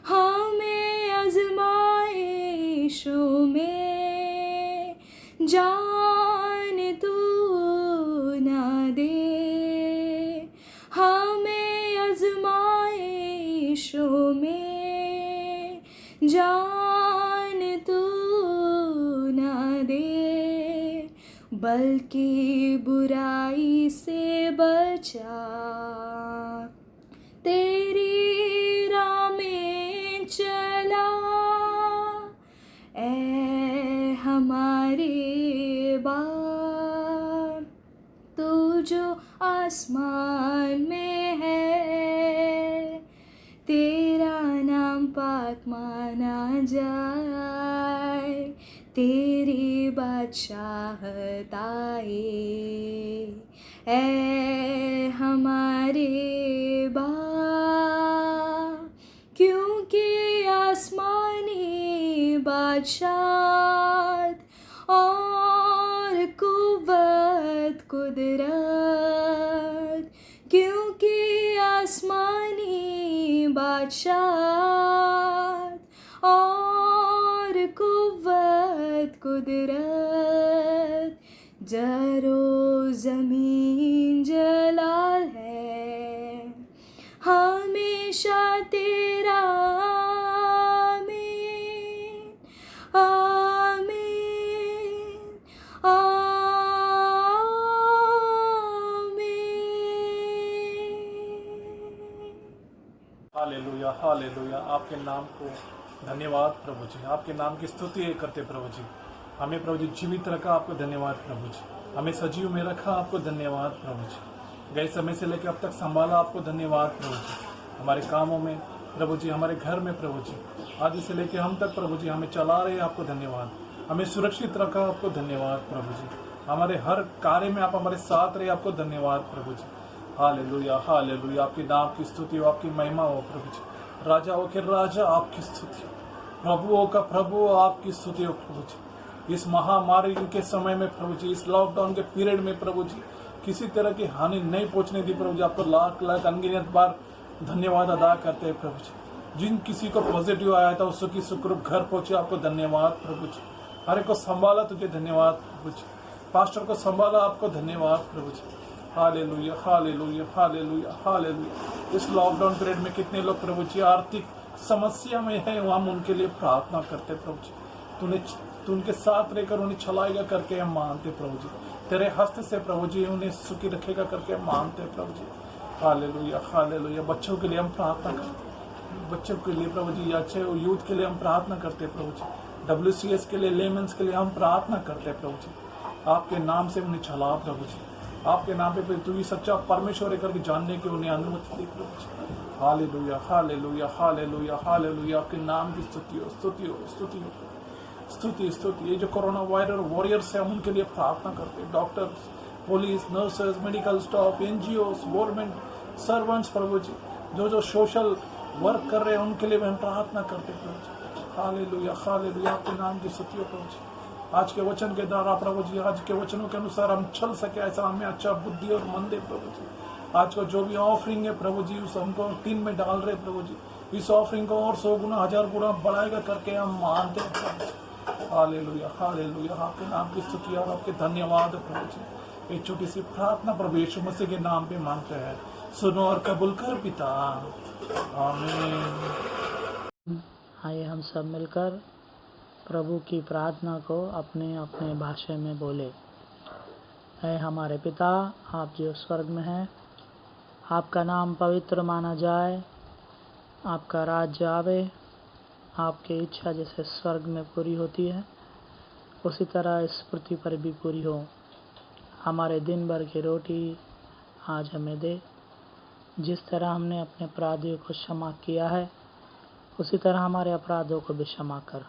[SPEAKER 10] हमें आज़माइशों में जान तू ना दे, हमें आज़माइशों में जान तू ना दे, बल्कि बुराई से बचा, तेरी राह में चला। ऐ हमारे बाप, तू जो आसमान में है, तेरा नाम पाक माना जाए, तेरी बादशाहत आए। ऐ हमारे बाप, क्योंकि आसमानी बादशाहत और कुव्वत कुदरत, क्योंकि आसमानी बादशाहत और कुव्वत कुदरत, जरो ज़मीन जलाल है, हमेशा तेरा। आमीन, आमीन, आमीन।
[SPEAKER 11] Hallelujah, hallelujah. आपके नाम को धन्यवाद प्रभु जी, आपके नाम की स्तुति करते प्रभु जी। हमें प्रभु जी जीवित रखा, आपको धन्यवाद प्रभु जी। हमें सजीव में रखा, आपको धन्यवाद प्रभु जी। गए समय से लेकर अब तक संभाला, आपको धन्यवाद प्रभु जी। हमारे कामों में प्रभु जी, हमारे घर में प्रभु जी, आदि से लेकर हम तक प्रभु जी हमें चला रहे, आपको धन्यवाद। हमें सुरक्षित रखा, आपको धन्यवाद प्रभु जी। हमारे हर कार्य में आप हमारे साथ रहे, आपको धन्यवाद प्रभु जी। Hallelujah, hallelujah. आपके नाम की स्तुति हो, आपकी महिमा हो प्रभु जी। राजाओं के राजा आपकी स्तुति हो, प्रभुओं का प्रभु आपकी स्तुति हो प्रभु जी। इस महामारी के समय में प्रभु जी, इस लॉकडाउन के पीरियड में प्रभु जी, किसी तरह की हानि नहीं पहुंचने दी प्रभु जी। आपको लाख लाख अनगिनत बार धन्यवाद अदा करते हैं प्रभु जी। जिन किसी को पॉजिटिव आया था उसकी सुखरूप घर पहुंचे, आपको धन्यवाद प्रभु जी। हर एक को संभाला, तुझे धन्यवाद प्रभु जी। पास्टर को संभाला, आपको धन्यवाद प्रभु जी। Hallelujah, hallelujah, hallelujah, hallelujah. इस लॉकडाउन पीरियड में कितने लोग प्रभु जी आर्थिक समस्या में है, हम उनके लिए प्रार्थना करते प्रभु जी। तू उनके साथ रहकर उन्हें चलाएगा करके हम मानते प्रभु जी। तेरे हस्त से प्रभु जी उन्हें सुखी रखेगा करके हम मानते प्रभु जी। Hallelujah, hallelujah. बच्चों के लिए हम प्रार्थना करते, बच्चों के लिए प्रभु जी, अच्छे यूथ के लिए हम प्रार्थना करते प्रभु जी। WCS के लिए, लेमेंस के लिए हम प्रार्थना करते प्रभु जी। आपके नाम से उन्हें चला प्रभु जी। आपके नाम पे तू ही सच्चा परमेश्वर है करके जानने की उन्हें अनुमति दी प्रभु जी। Hallelujah, hallelujah, hallelujah, hallelujah. आपके नाम की स्तुति हो, स्तुति हो, स्तुति हो, स्तुति, स्तुति। ये जो कोरोना वायरस वॉरियर्स है, हम उनके लिए प्रार्थना करते हैं। Doctors, police, nurses, medical staff, NGOs, government servants प्रभु जी, जो सोशल वर्क कर रहे हैं, उनके लिए हम प्रार्थना करते हैं प्रभु जी। Hallelujah, hallelujah. आपके नाम की स्तुति हो प्रभु जी। आज के वचन के द्वारा प्रभु जी, आज के वचनों के अनुसार हम चल सके, ऐसा हमें अच्छा बुद्धि और मन दे प्रभु जी। आज का जो भी ऑफरिंग है प्रभु जी, उस हमको टीम में डाल रहे प्रभु जी। इस ऑफरिंग को और 100 गुना 1000 गुना बढ़ाएगा करके हम मानते हैं प्रभु जी। Hallelujah, hallelujah. आपके नाम की स्तुति और आपके धन्यवाद प्रभु जी। एक छोटी सी प्रार्थना प्रभु यीशु मसीह के नाम पे मांगते हैं, सुनो और कबूल कर पिता, आमीन।
[SPEAKER 3] आइए हम सब मिलकर प्रभु की प्रार्थना को अपने अपने भाषा में बोले। ऐ हमारे पिता, आप जो स्वर्ग में हैं, आपका नाम पवित्र माना जाए, आपका राज्य आवे, आपकी इच्छा जैसे स्वर्ग में पूरी होती है उसी तरह इस पृथ्वी पर भी पूरी हो। हमारे दिन भर की रोटी आज हमें दे। जिस तरह हमने अपने अपराधियों को क्षमा किया है उसी तरह हमारे अपराधों को भी क्षमा कर।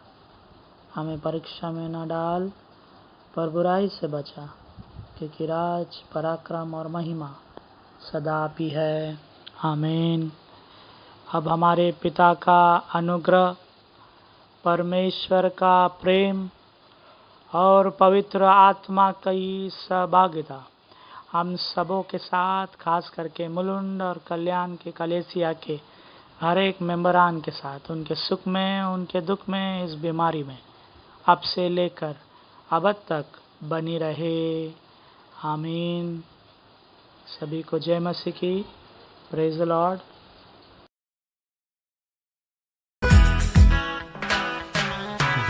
[SPEAKER 3] हमें परीक्षा में न डाल पर बुराई से बचा, क्योंकि राज, पराक्रम और महिमा सदा आप ही है। आमीन। अब हमारे पिता का अनुग्रह, परमेश्वर का प्रेम और पवित्र आत्मा की सहभागिता हम सबों के साथ, खास करके मुलुंड और कल्याण के कलेसिया के हर एक मेंबरान के साथ, उनके सुख में, उनके दुख में, इस बीमारी में, अब से लेकर अब तक बनी रहे। आमीन। सभी को जय मसीह की। Praise the Lord.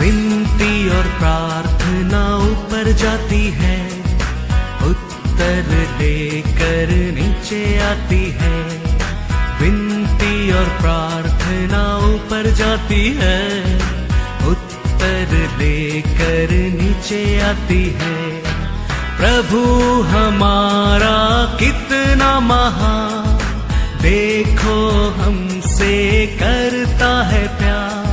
[SPEAKER 12] विनती और प्रार्थना ऊपर जाती है, उत्तर लेकर नीचे आती है। विनती और प्रार्थना ऊपर जाती है, उत्तर लेकर नीचे आती है। प्रभु हमारा कितना महान, देखो हमसे करता है प्यार।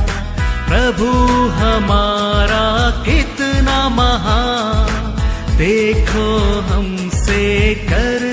[SPEAKER 12] प्रभु हमारा कितना महान, देखो हमसे कर